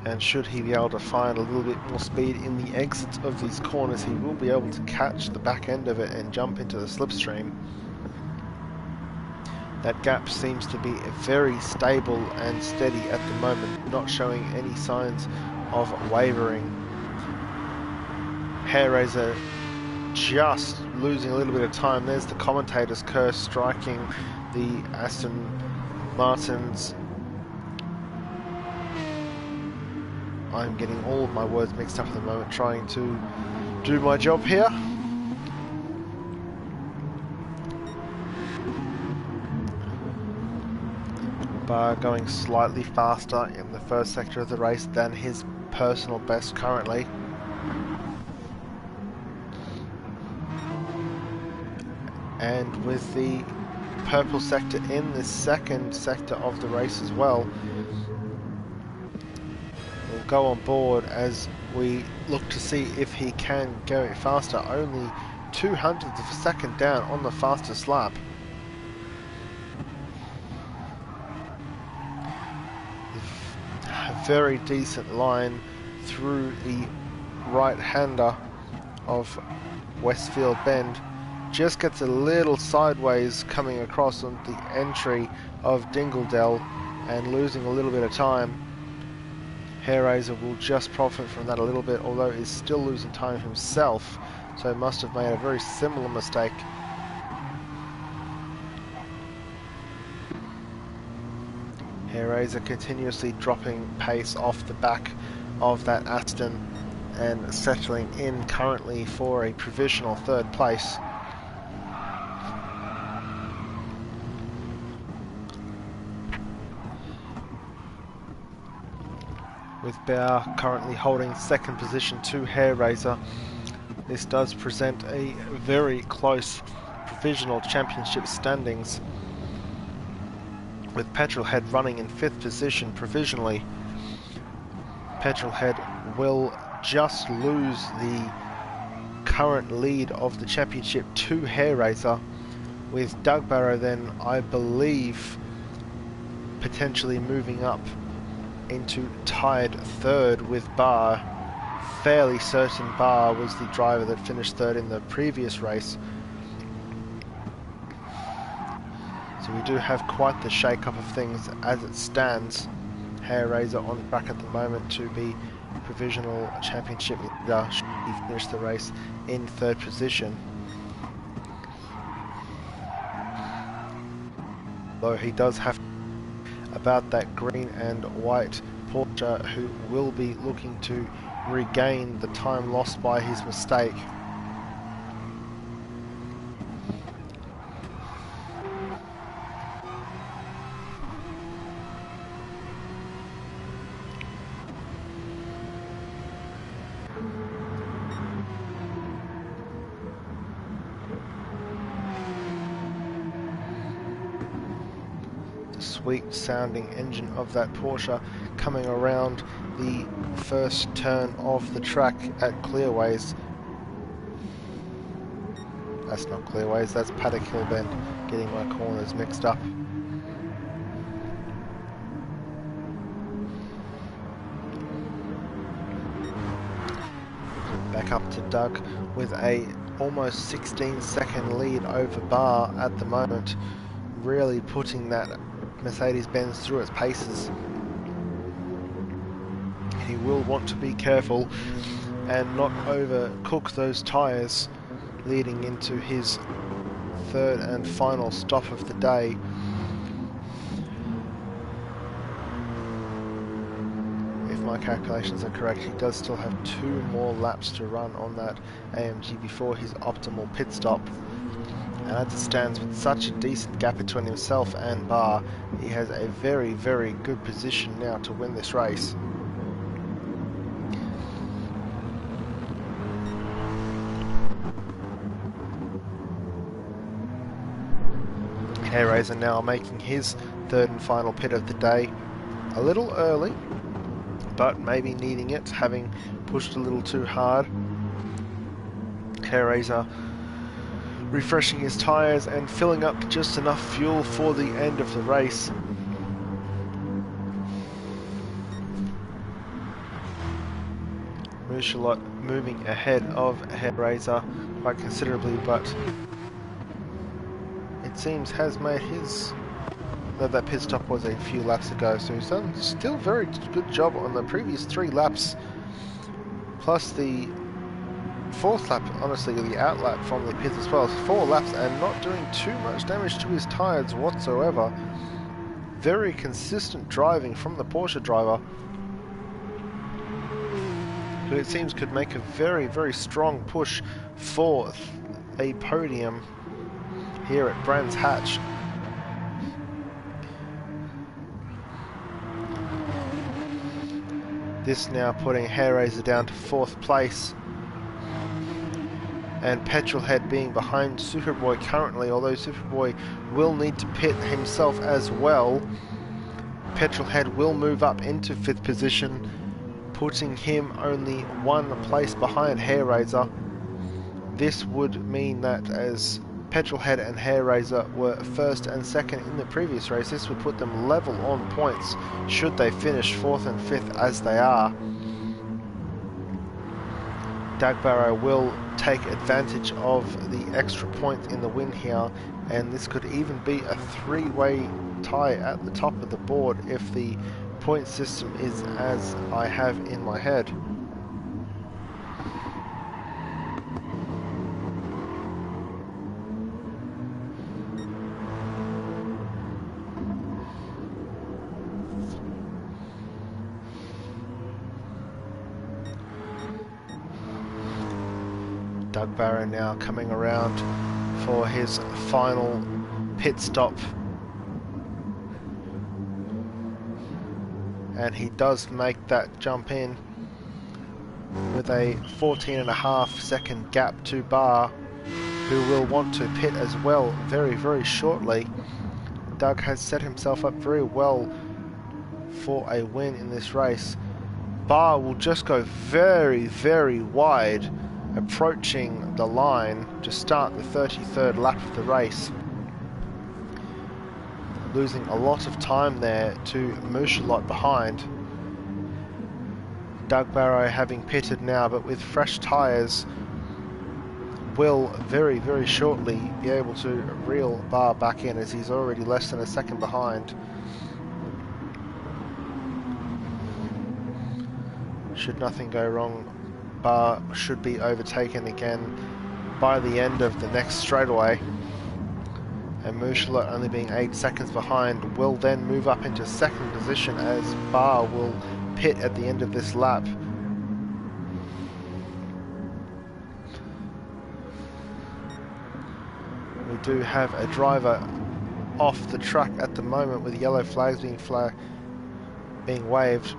and should he be able to find a little bit more speed in the exits of these corners, he will be able to catch the back end of it and jump into the slipstream. That gap seems to be very stable and steady at the moment, not showing any signs of wavering. Hayraiser just losing a little bit of time. There's the commentator's curse striking the Aston Martins. I'm getting all of my words mixed up at the moment, trying to do my job here. Barr going slightly faster in the first sector of the race than his personal best currently. And with the purple sector in the second sector of the race as well, we'll go on board as we look to see if he can go faster. Only 200ths of a second down on the fastest lap. A very decent line through the right-hander of Westfield Bend. Just gets a little sideways coming across on the entry of Dingledell and losing a little bit of time. Hayraiser will just profit from that a little bit, although is still losing time himself, so must have made a very similar mistake. Hayraiser continuously dropping pace off the back of that Aston and settling in currently for a provisional third place. With Barr currently holding second position to Hayraiser, this does present a very close provisional championship standings, with Petrolhead running in 5th position provisionally. Petrolhead will just lose the current lead of the championship to Hayraiser, with Doug Barrow then, I believe, potentially moving up into tied third with Barr. Fairly certain Barr was the driver that finished third in the previous race. So we do have quite the shake-up of things as it stands. Hayraiser on track at the moment to be provisional championship leader should he finish the race in third position. Though he does have about that green and white Porsche, who will be looking to regain the time lost by his mistake. Sweet sounding engine of that Porsche coming around the first turn of the track at Clearways. That's not Clearways, that's Paddock Hill Bend, getting my corners mixed up. Back up to Doug with a almost 16-second lead over Bar at the moment, really putting that Mercedes-Benz through its paces. He will want to be careful and not overcook those tyres leading into his third and final stop of the day. If my calculations are correct, he does still have 2 more laps to run on that AMG before his optimal pit stop. And as it stands, with such a decent gap between himself and Bar, he has a very, very good position now to win this race. Hair Raiser now making his third and final pit of the day. A little early, but maybe needing it, having pushed a little too hard. Hair Raiser refreshing his tyres and filling up just enough fuel for the end of the race. Mouchelot moving ahead of Hair Raiser quite considerably, but it seems has made his... that pit stop was a few laps ago, so he's done still very good job on the previous 3 laps, plus the 4th lap, honestly, the out lap from the pits as well. 4 laps and not doing too much damage to his tyres whatsoever. Very consistent driving from the Porsche driver, who it seems could make a very, very strong push for a podium here at Brands Hatch. This now putting Hair Raiser down to 4th place, and Petrolhead being behind Superboy currently, although Superboy will need to pit himself as well. Petrolhead will move up into 5th position, putting him only 1 place behind Hair Raiser. This would mean that as Petrolhead and Hair Raiser were 1st and 2nd in the previous race, this would put them level on points should they finish 4th and 5th as they are. Doug Barrow will take advantage of the extra point in the win here, and this could even be a 3-way tie at the top of the board if the point system is as I have in my head. Doug Barrow now coming around for his final pit stop, and he does make that jump in with a 14.5 second gap to Bar, who will want to pit as well very, very shortly. Doug has set himself up very well for a win in this race. Bar will just go very, very wide, approaching the line to start the 33rd lap of the race, losing a lot of time there to Mouchelot behind. Doug Barrow having pitted now, but with fresh tyres, will very, very shortly be able to reel Bar back in, as he's already less than a second behind. Should nothing go wrong, Bar should be overtaken again by the end of the next straightaway, and Mouchelot, only being 8 seconds behind, will then move up into 2nd position as Bar will pit at the end of this lap. We do have a driver off the track at the moment, with yellow flags being waved.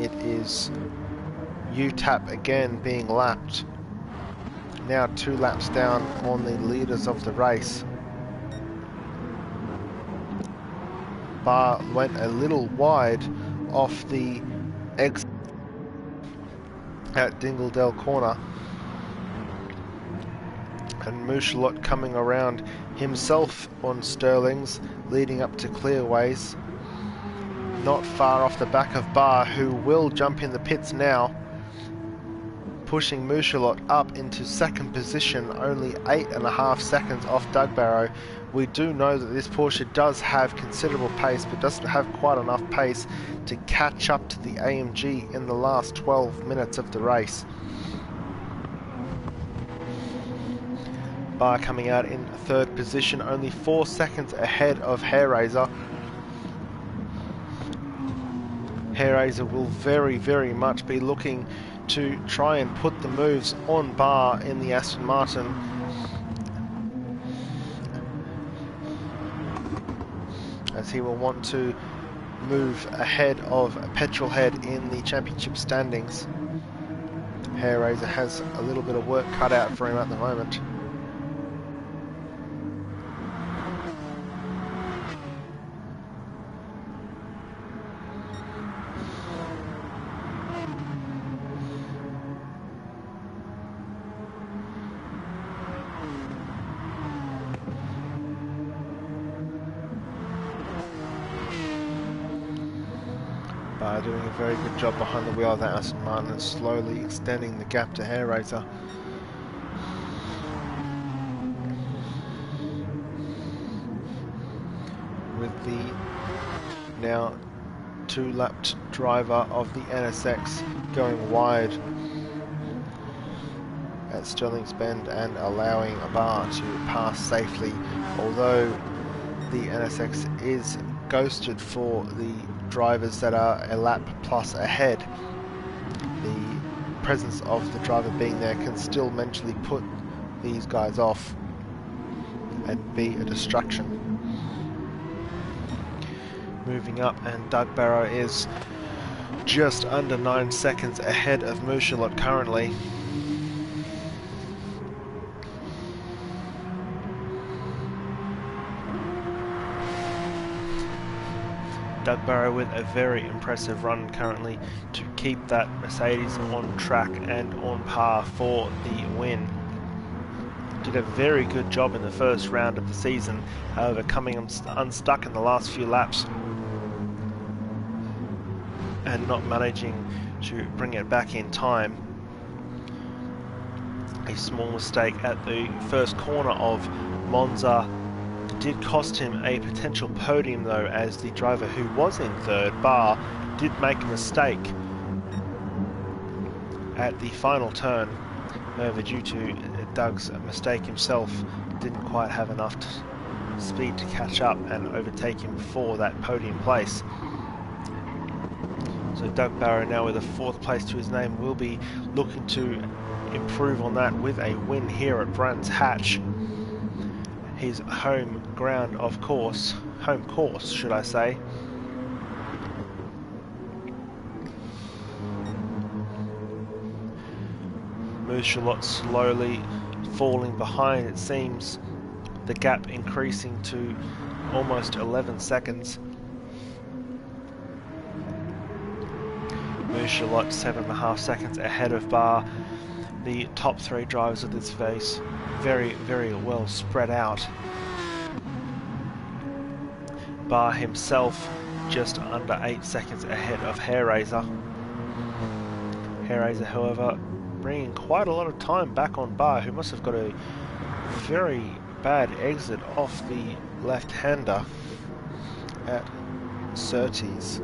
It is UTAP again being lapped. Now 2 laps down on the leaders of the race. Bar went a little wide off the exit at Dingledale Corner. And Mouchelot coming around himself on Sterling's, leading up to Clearways. Not far off the back of Barr, who will jump in the pits now, pushing Mouchelot up into second position, only 8.5 seconds off Doug Barrow. We do know that this Porsche does have considerable pace, but doesn't have quite enough pace to catch up to the AMG in the last 12 minutes of the race. Barr coming out in third position, only 4 seconds ahead of Hairraiser. Hairraiser will very much be looking to try and put the moves on Barr in the Aston Martin. As he will want to move ahead of Petrolhead in the championship standings. Hairraiser has a little bit of work cut out for him at the moment. Doing a very good job behind the wheel of that Aston Martin and slowly extending the gap to Hairraiser. With the now two-lapped driver of the NSX going wide at Stirling's Bend and allowing a Barr to pass safely, although the NSX is ghosted for the drivers that are a lap plus ahead. The presence of the driver being there can still mentally put these guys off and be a distraction. Moving up, and Doug Barrow is just under 9 seconds ahead of Mouchelot currently. Doug Barrow with a very impressive run currently to keep that Mercedes on track and on par for the win. Did a very good job in the first round of the season, however coming unstuck in the last few laps and not managing to bring it back in time. A small mistake at the first corner of Monza did cost him a potential podium though, as the driver who was in third, Barr, did make a mistake at the final turn. However, due to Doug's mistake himself, didn't quite have enough speed to catch up and overtake him for that podium place. So Doug Barrow now with a 4th place to his name will be looking to improve on that with a win here at Brands Hatch. His home ground, of course, home course, should I say. Mouchelot slowly falling behind, it seems, the gap increasing to almost 11 seconds. Mouchelot 7.5 seconds ahead of Barr. The top 3 drivers of this race very well spread out. Barr himself just under 8 seconds ahead of Hairraiser. Hairraiser, however, bringing quite a lot of time back on Barr, who must have got a very bad exit off the left-hander at Surtees.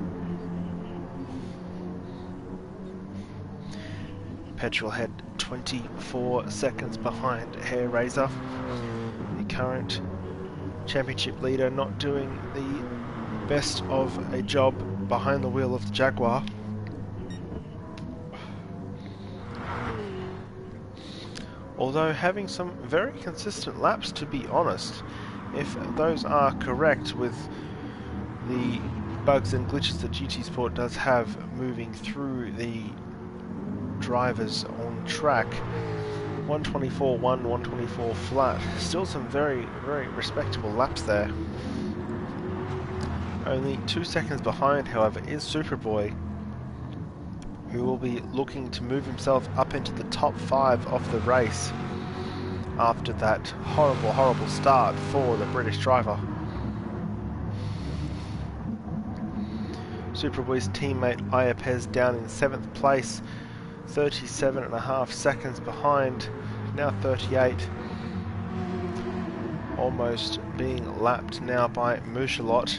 Petrolhead 24 seconds behind Hairraiser. The current championship leader not doing the best of a job behind the wheel of the Jaguar. Although having some very consistent laps, to be honest, if those are correct with the bugs and glitches that GT Sport does have moving through the drivers on track. 124.1, 124 flat. Still some very respectable laps there. Only 2 seconds behind, however, is Superboy, who will be looking to move himself up into the top 5 of the race after that horrible start for the British driver. Superboy's teammate Iapez down in 7th place, 37.5 seconds behind, now 38, almost being lapped now by Mouchelot.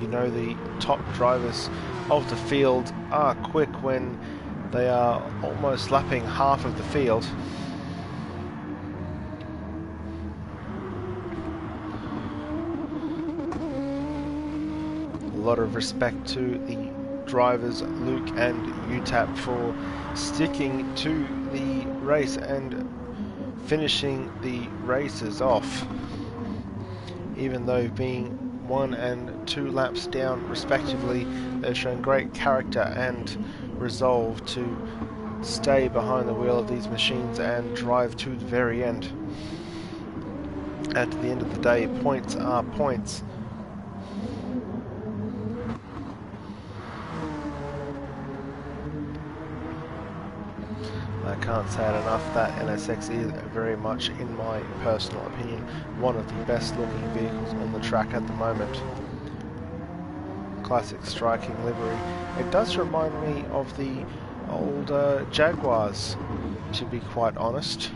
You know, the top drivers of the field are quick when they are almost lapping half of the field. A lot of respect to the drivers Luke and UTAP for sticking to the race and finishing the races off, even though being 1 and 2 laps down respectively. They've shown great character and resolve to stay behind the wheel of these machines and drive to the very end. At the end of the day, points are points. I can't say it enough that NSX is very much, in my personal opinion, one of the best looking vehicles on the track at the moment. Classic striking livery. It does remind me of the old Jaguars, to be quite honest.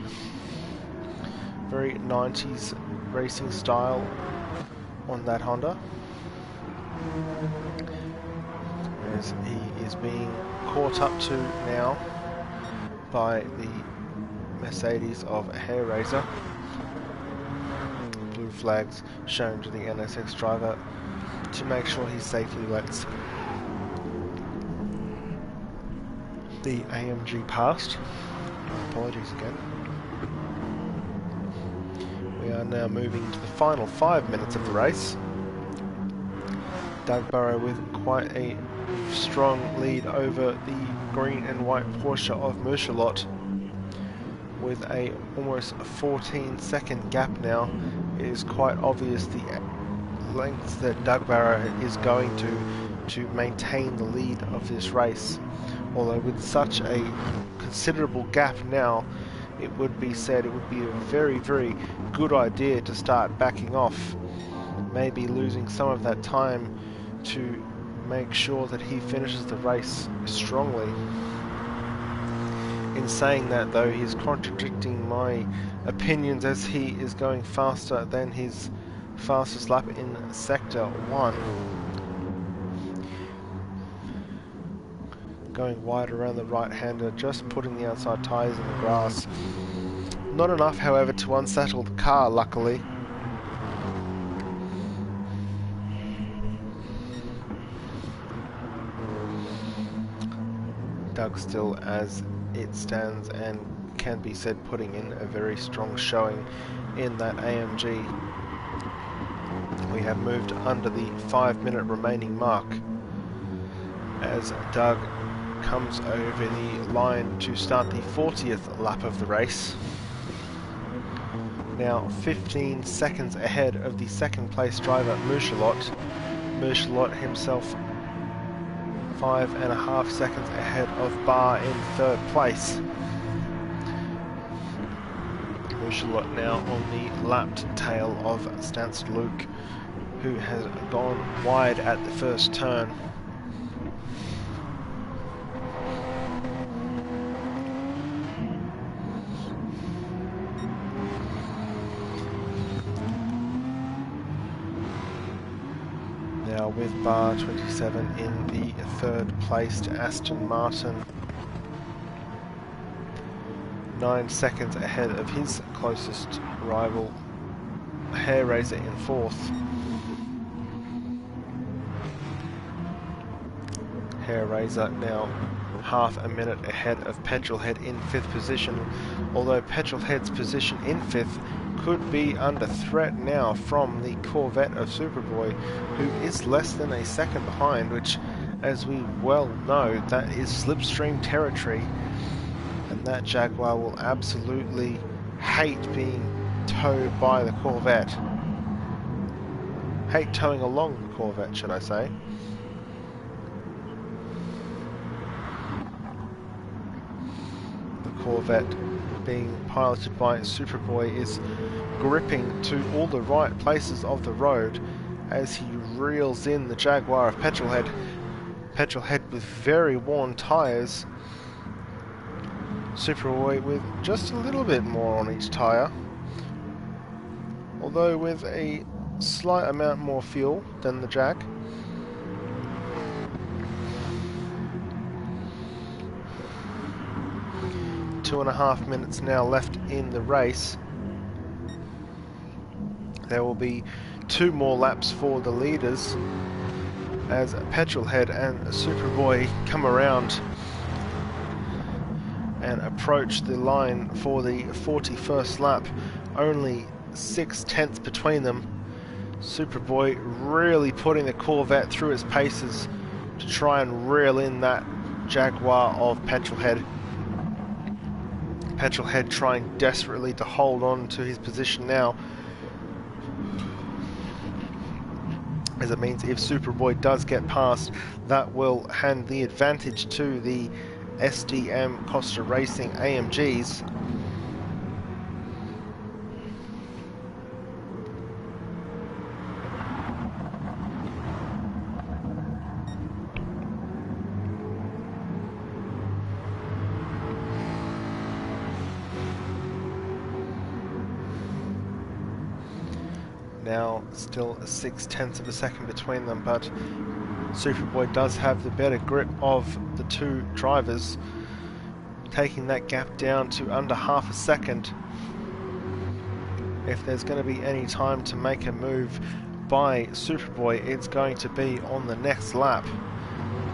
Very 90s racing style on that Honda. As he is being caught up to now by the Mercedes of Hair Raiser. Blue flags shown to the NSX driver to make sure he safely lets the AMG past. Apologies again. We are now moving to the final 5 minutes of the race. Doug Burrow with quite a strong lead over the green and white Porsche of Mouchelot, with a almost 14-second gap now. It is quite obvious the lengths that Doug Barrow is going to maintain the lead of this race. Although with such a considerable gap now, it would be said it would be a very good idea to start backing off, maybe losing some of that time to make sure that he finishes the race strongly. In saying that, though, he's contradicting my opinions, as he is going faster than his fastest lap in Sector 1. Going wide around the right-hander, just putting the outside tyres in the grass. Not enough, however, to unsettle the car, luckily. Doug still, as it stands, and can be said, putting in a very strong showing in that AMG. We have moved under the 5-minute remaining mark as Doug comes over the line to start the 40th lap of the race. Now 15 seconds ahead of the second place driver Mouchelot. Mouchelot himself 5.5 seconds ahead of Barr in third place. Mouchelot now on the lapped tail of Stanced Luke, who has gone wide at the first turn. Now with Barr 27 in the third placed Aston Martin, 9 seconds ahead of his closest rival Hair Raiser in fourth. Hair Raiser now half a minute ahead of Petrolhead in fifth position, although Petrolhead's position in fifth could be under threat now from the Corvette of Superboy, who is less than a second behind, which, as we well know, that is slipstream territory, and that Jaguar will absolutely hate being towed by the Corvette. Hate towing along the Corvette, should I say. Corvette being piloted by Superboy is gripping to all the right places of the road as he reels in the Jaguar of Petrolhead. Petrolhead with very worn tyres. Superboy with just a little bit more on each tyre, although with a slight amount more fuel than the Jag. Two and a half minutes now left in the race. There will be 2 more laps for the leaders as Petrolhead and Superboy come around and approach the line for the 41st lap. Only 6/10 between them. Superboy really putting the Corvette through its paces to try and reel in that Jaguar of Petrolhead. Petrolhead trying desperately to hold on to his position now, as it means if Superboy does get past, that will hand the advantage to the SDM Costa Racing AMGs. Now still 6/10 of a second between them, but Superboy does have the better grip of the 2 drivers, taking that gap down to under half a second. If there's going to be any time to make a move by Superboy, it's going to be on the next lap.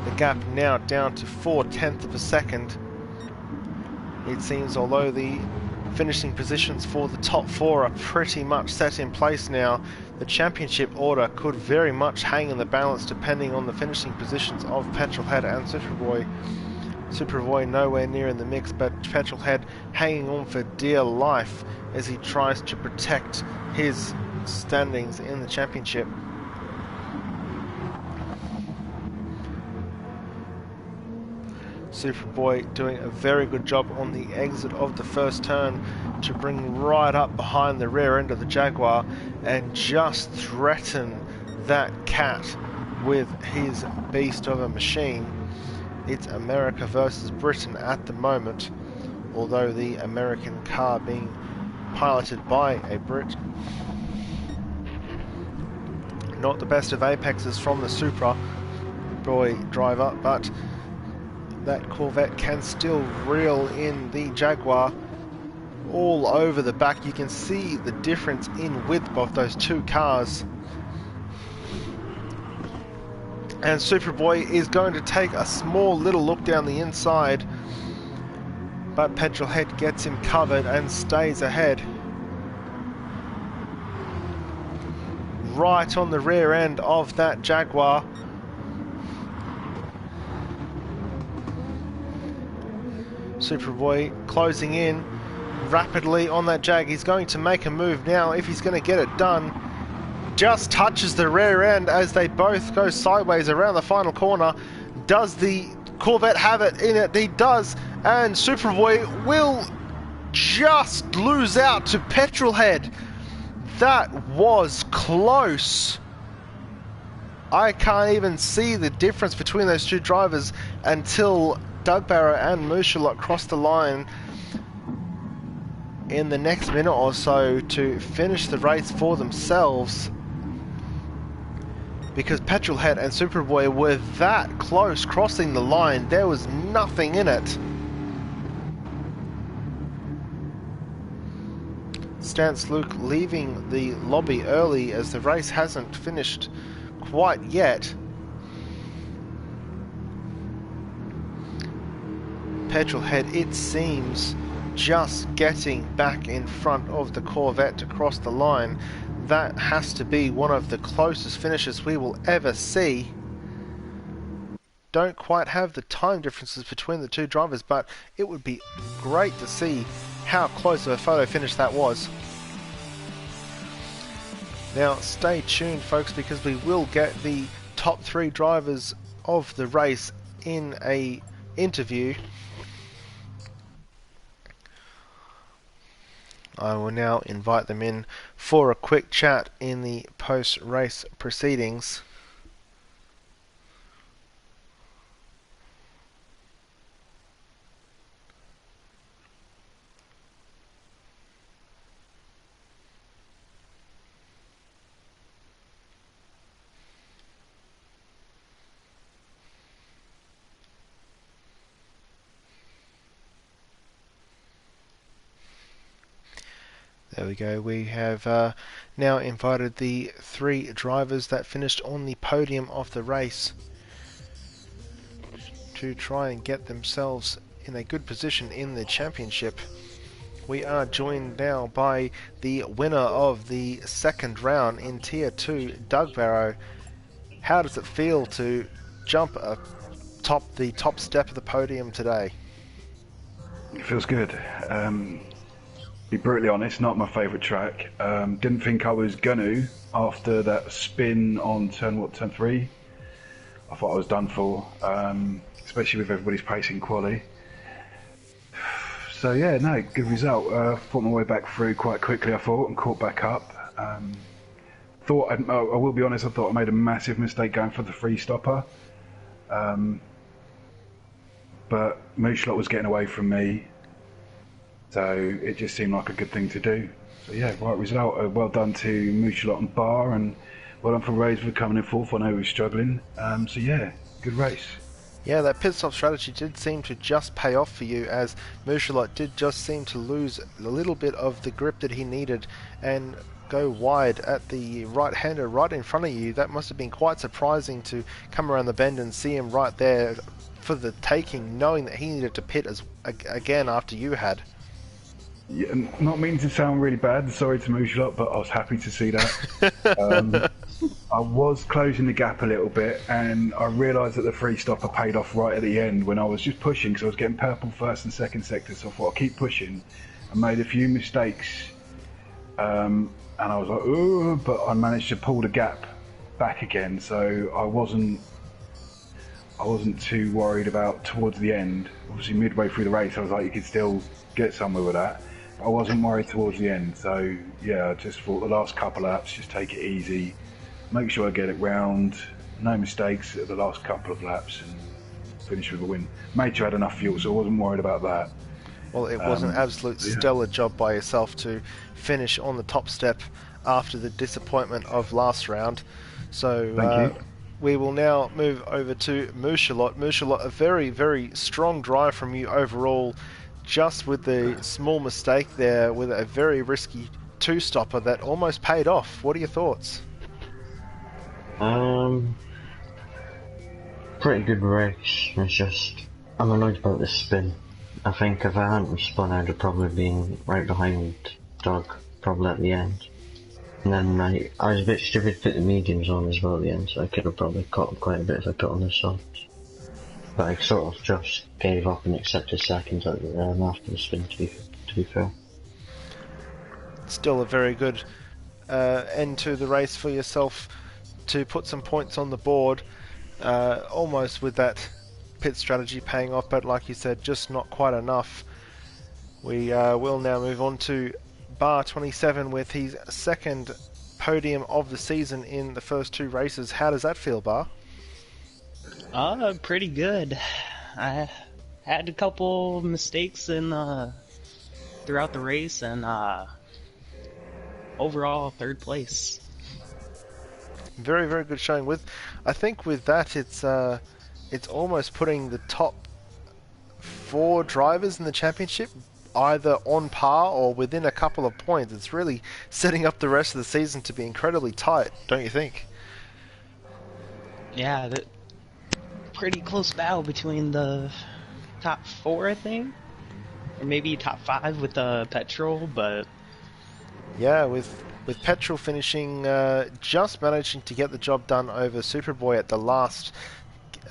The gap now down to 4/10 of a second. It seems, although the finishing positions for the top 4 are pretty much set in place now, the championship order could very much hang in the balance depending on the finishing positions of Petrolhead and Superboy. Superboy nowhere near in the mix, but Petrolhead hanging on for dear life as he tries to protect his standings in the championship. Superboy doing a very good job on the exit of the first turn to bring right up behind the rear end of the Jaguar and just threaten that cat with his beast of a machine. It's America versus Britain at the moment, although the American car being piloted by a Brit. Not the best of apexes from the Superboy driver, but that Corvette can still reel in the Jaguar all over the back. You can see the difference in width of those 2 cars. And Superboy is going to take a small little look down the inside, but Petrolhead gets him covered and stays ahead. Right on the rear end of that Jaguar. Superboy closing in rapidly on that Jag. He's going to make a move now if he's going to get it done. Just touches the rear end as they both go sideways around the final corner. Does the Corvette have it in it? He does, and Superboy will just lose out to Petrolhead. That was close. I can't even see the difference between those 2 drivers until Doug Barrow and Mushalot cross the line in the next minute or so to finish the race for themselves, because Petrolhead and Superboy were that close crossing the line. There was nothing in it. Stance Luke leaving the lobby early as the race hasn't finished quite yet. Petrolhead, it seems, just getting back in front of the Corvette to cross the line. That has to be one of the closest finishes we will ever see. Don't quite have the time differences between the 2 drivers, but it would be great to see how close of a photo finish that was. Now stay tuned, folks, because we will get the top 3 drivers of the race in a interview. I will now invite them in for a quick chat in the post-race proceedings. There we go. We have now invited the 3 drivers that finished on the podium of the race to try and get themselves in a good position in the championship. We are joined now by the winner of the second round in Tier 2, Doug Barrow. How does it feel to jump the top step of the podium today? It feels good. Be brutally honest, not my favourite track. Didn't think I was gonna after that spin on turn 3. I thought I was done for, especially with everybody's pacing quali. So yeah, no, good result. Fought my way back through quite quickly, I thought, and caught back up. I will be honest, I thought I made a massive mistake going for the free stopper. But Mooshlot was getting away from me, so it just seemed like a good thing to do. So yeah, right result. Well done to Mooshlot and Barr, and well done for Rose for coming in fourth. I know he was struggling. So yeah, good race. Yeah, that pit stop strategy did seem to just pay off for you, as Mooshlot did just seem to lose a little bit of the grip that he needed and go wide at the right-hander right in front of you. That must have been quite surprising to come around the bend and see him right there for the taking, knowing that he needed to pit again after you had. Yeah, not meaning to sound really bad, sorry to Mooshlot, but I was happy to see that. I was closing the gap a little bit, and I realised that the free stopper paid off right at the end when I was just pushing, because I was getting purple first and second sector, so I thought I'll keep pushing. I made a few mistakes, and I was like, ooh, but I managed to pull the gap back again, so I wasn't too worried about towards the end. Obviously midway through the race I was like, you could still get somewhere with that. I wasn't worried towards the end, so yeah, I just thought the last couple of laps, just take it easy, make sure I get it round, no mistakes at the last couple of laps, and finish with a win. Made sure I had enough fuel, so I wasn't worried about that. Well, it was an absolute stellar job by yourself to finish on the top step after the disappointment of last round. So Thank you. We will now move over to Mooshlot. Mooshlot, a very, very strong drive from you overall, just with the small mistake there with a very risky two-stopper that almost paid off. What are your thoughts? Pretty good race. It's just, I'm annoyed about this spin. I think if I hadn't spun, I'd have probably been right behind Doug, probably at the end. And then I was a bit stupid to put the mediums on as well at the end, so I could have probably caught him quite a bit if I put on the softs. But I sort of just gave up and accepted seconds after the spin, to be fair. Still a very good end to the race for yourself to put some points on the board, almost with that pit strategy paying off, but like you said, just not quite enough. We will now move on to Bar 27 with his second podium of the season in the first 2 races. How does that feel, Bar? Pretty good. I had a couple mistakes throughout the race, and overall 3rd place. Very, very good showing. I think with that, it's almost putting the top 4 drivers in the championship either on par or within a couple of points. It's really setting up the rest of the season to be incredibly tight, don't you think? Yeah, pretty close battle between the top 4, I think, or maybe top 5 with Petrol, but yeah, with Petrol finishing, just managing to get the job done over Superboy at the last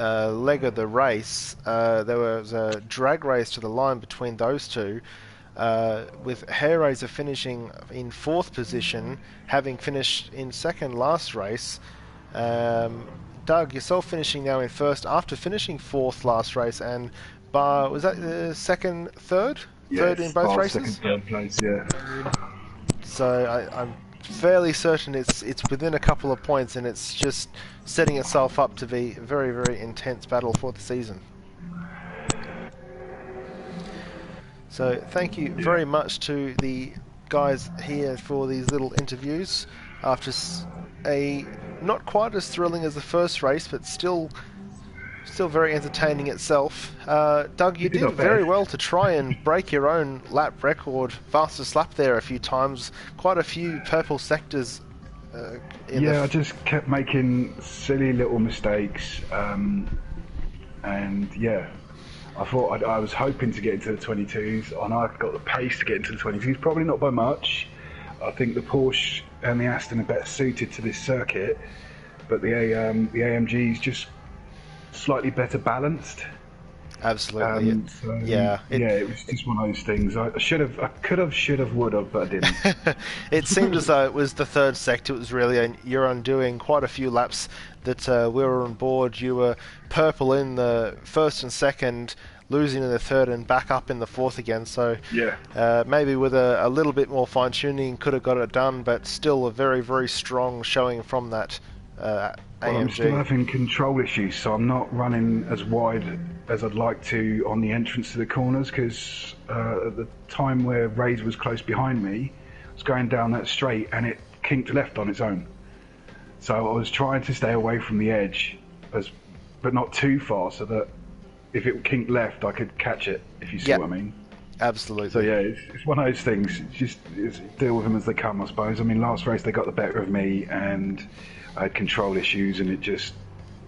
leg of the race. There was a drag race to the line between those two, with Hairraiser finishing in 4th position, having finished in 2nd last race. Doug, yourself finishing now in 1st after finishing 4th last race, and Bar, was that the 2nd, 3rd? third in both races. Second, third place. Yeah. So I'm fairly certain it's within a couple of points, and it's just setting itself up to be a very, very intense battle for the season. So thank you very much to the guys here for these little interviews after a not quite as thrilling as the first race, but still very entertaining itself. Doug, you did very well to try and break your own lap record, fastest lap there a few times. Quite a few purple sectors. I just kept making silly little mistakes, and yeah, I thought I was hoping to get into the 22s, and I got the pace to get into the 22s, probably not by much. I think the Porsche and the Aston are better suited to this circuit, but the AMG's just slightly better balanced. Absolutely. It was just one of those things. I could have, would have, but I didn't. It seemed as though it was the third sector. It was really your undoing. Quite a few laps that we were on board. You were purple in the first and second, losing in the third, and back up in the fourth again. So maybe with a little bit more fine tuning, could have got it done. But still, a very, very strong showing from that. AMG. Well, I'm still having control issues, so I'm not running as wide as I'd like to on the entrance to the corners, because at the time where Ray's was close behind me, I was going down that straight and it kinked left on its own. So I was trying to stay away from the edge, but not too far, so that if it kinked left, I could catch it, if you see what I mean. Absolutely. So yeah, it's one of those things. It's deal with them as they come, I suppose. I mean, last race they got the better of me, and I had control issues, and it just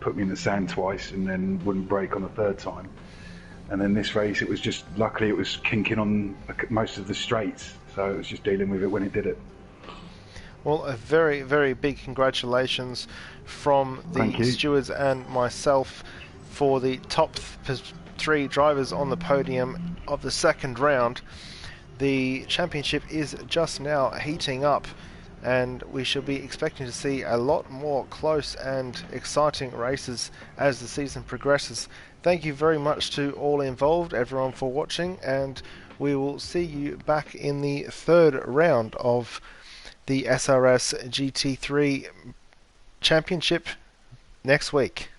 put me in the sand twice, and then wouldn't brake on the third time. And then this race, it was just, luckily it was kinking on most of the straights, so it was just dealing with it when it did it. Well, a very, very big congratulations from the stewards and myself for the top three drivers on the podium of the second round. The championship is just now heating up, and we should be expecting to see a lot more close and exciting races as the season progresses. Thank you very much to all involved, everyone, for watching, and we will see you back in the third round of the SRS GT3 Championship next week.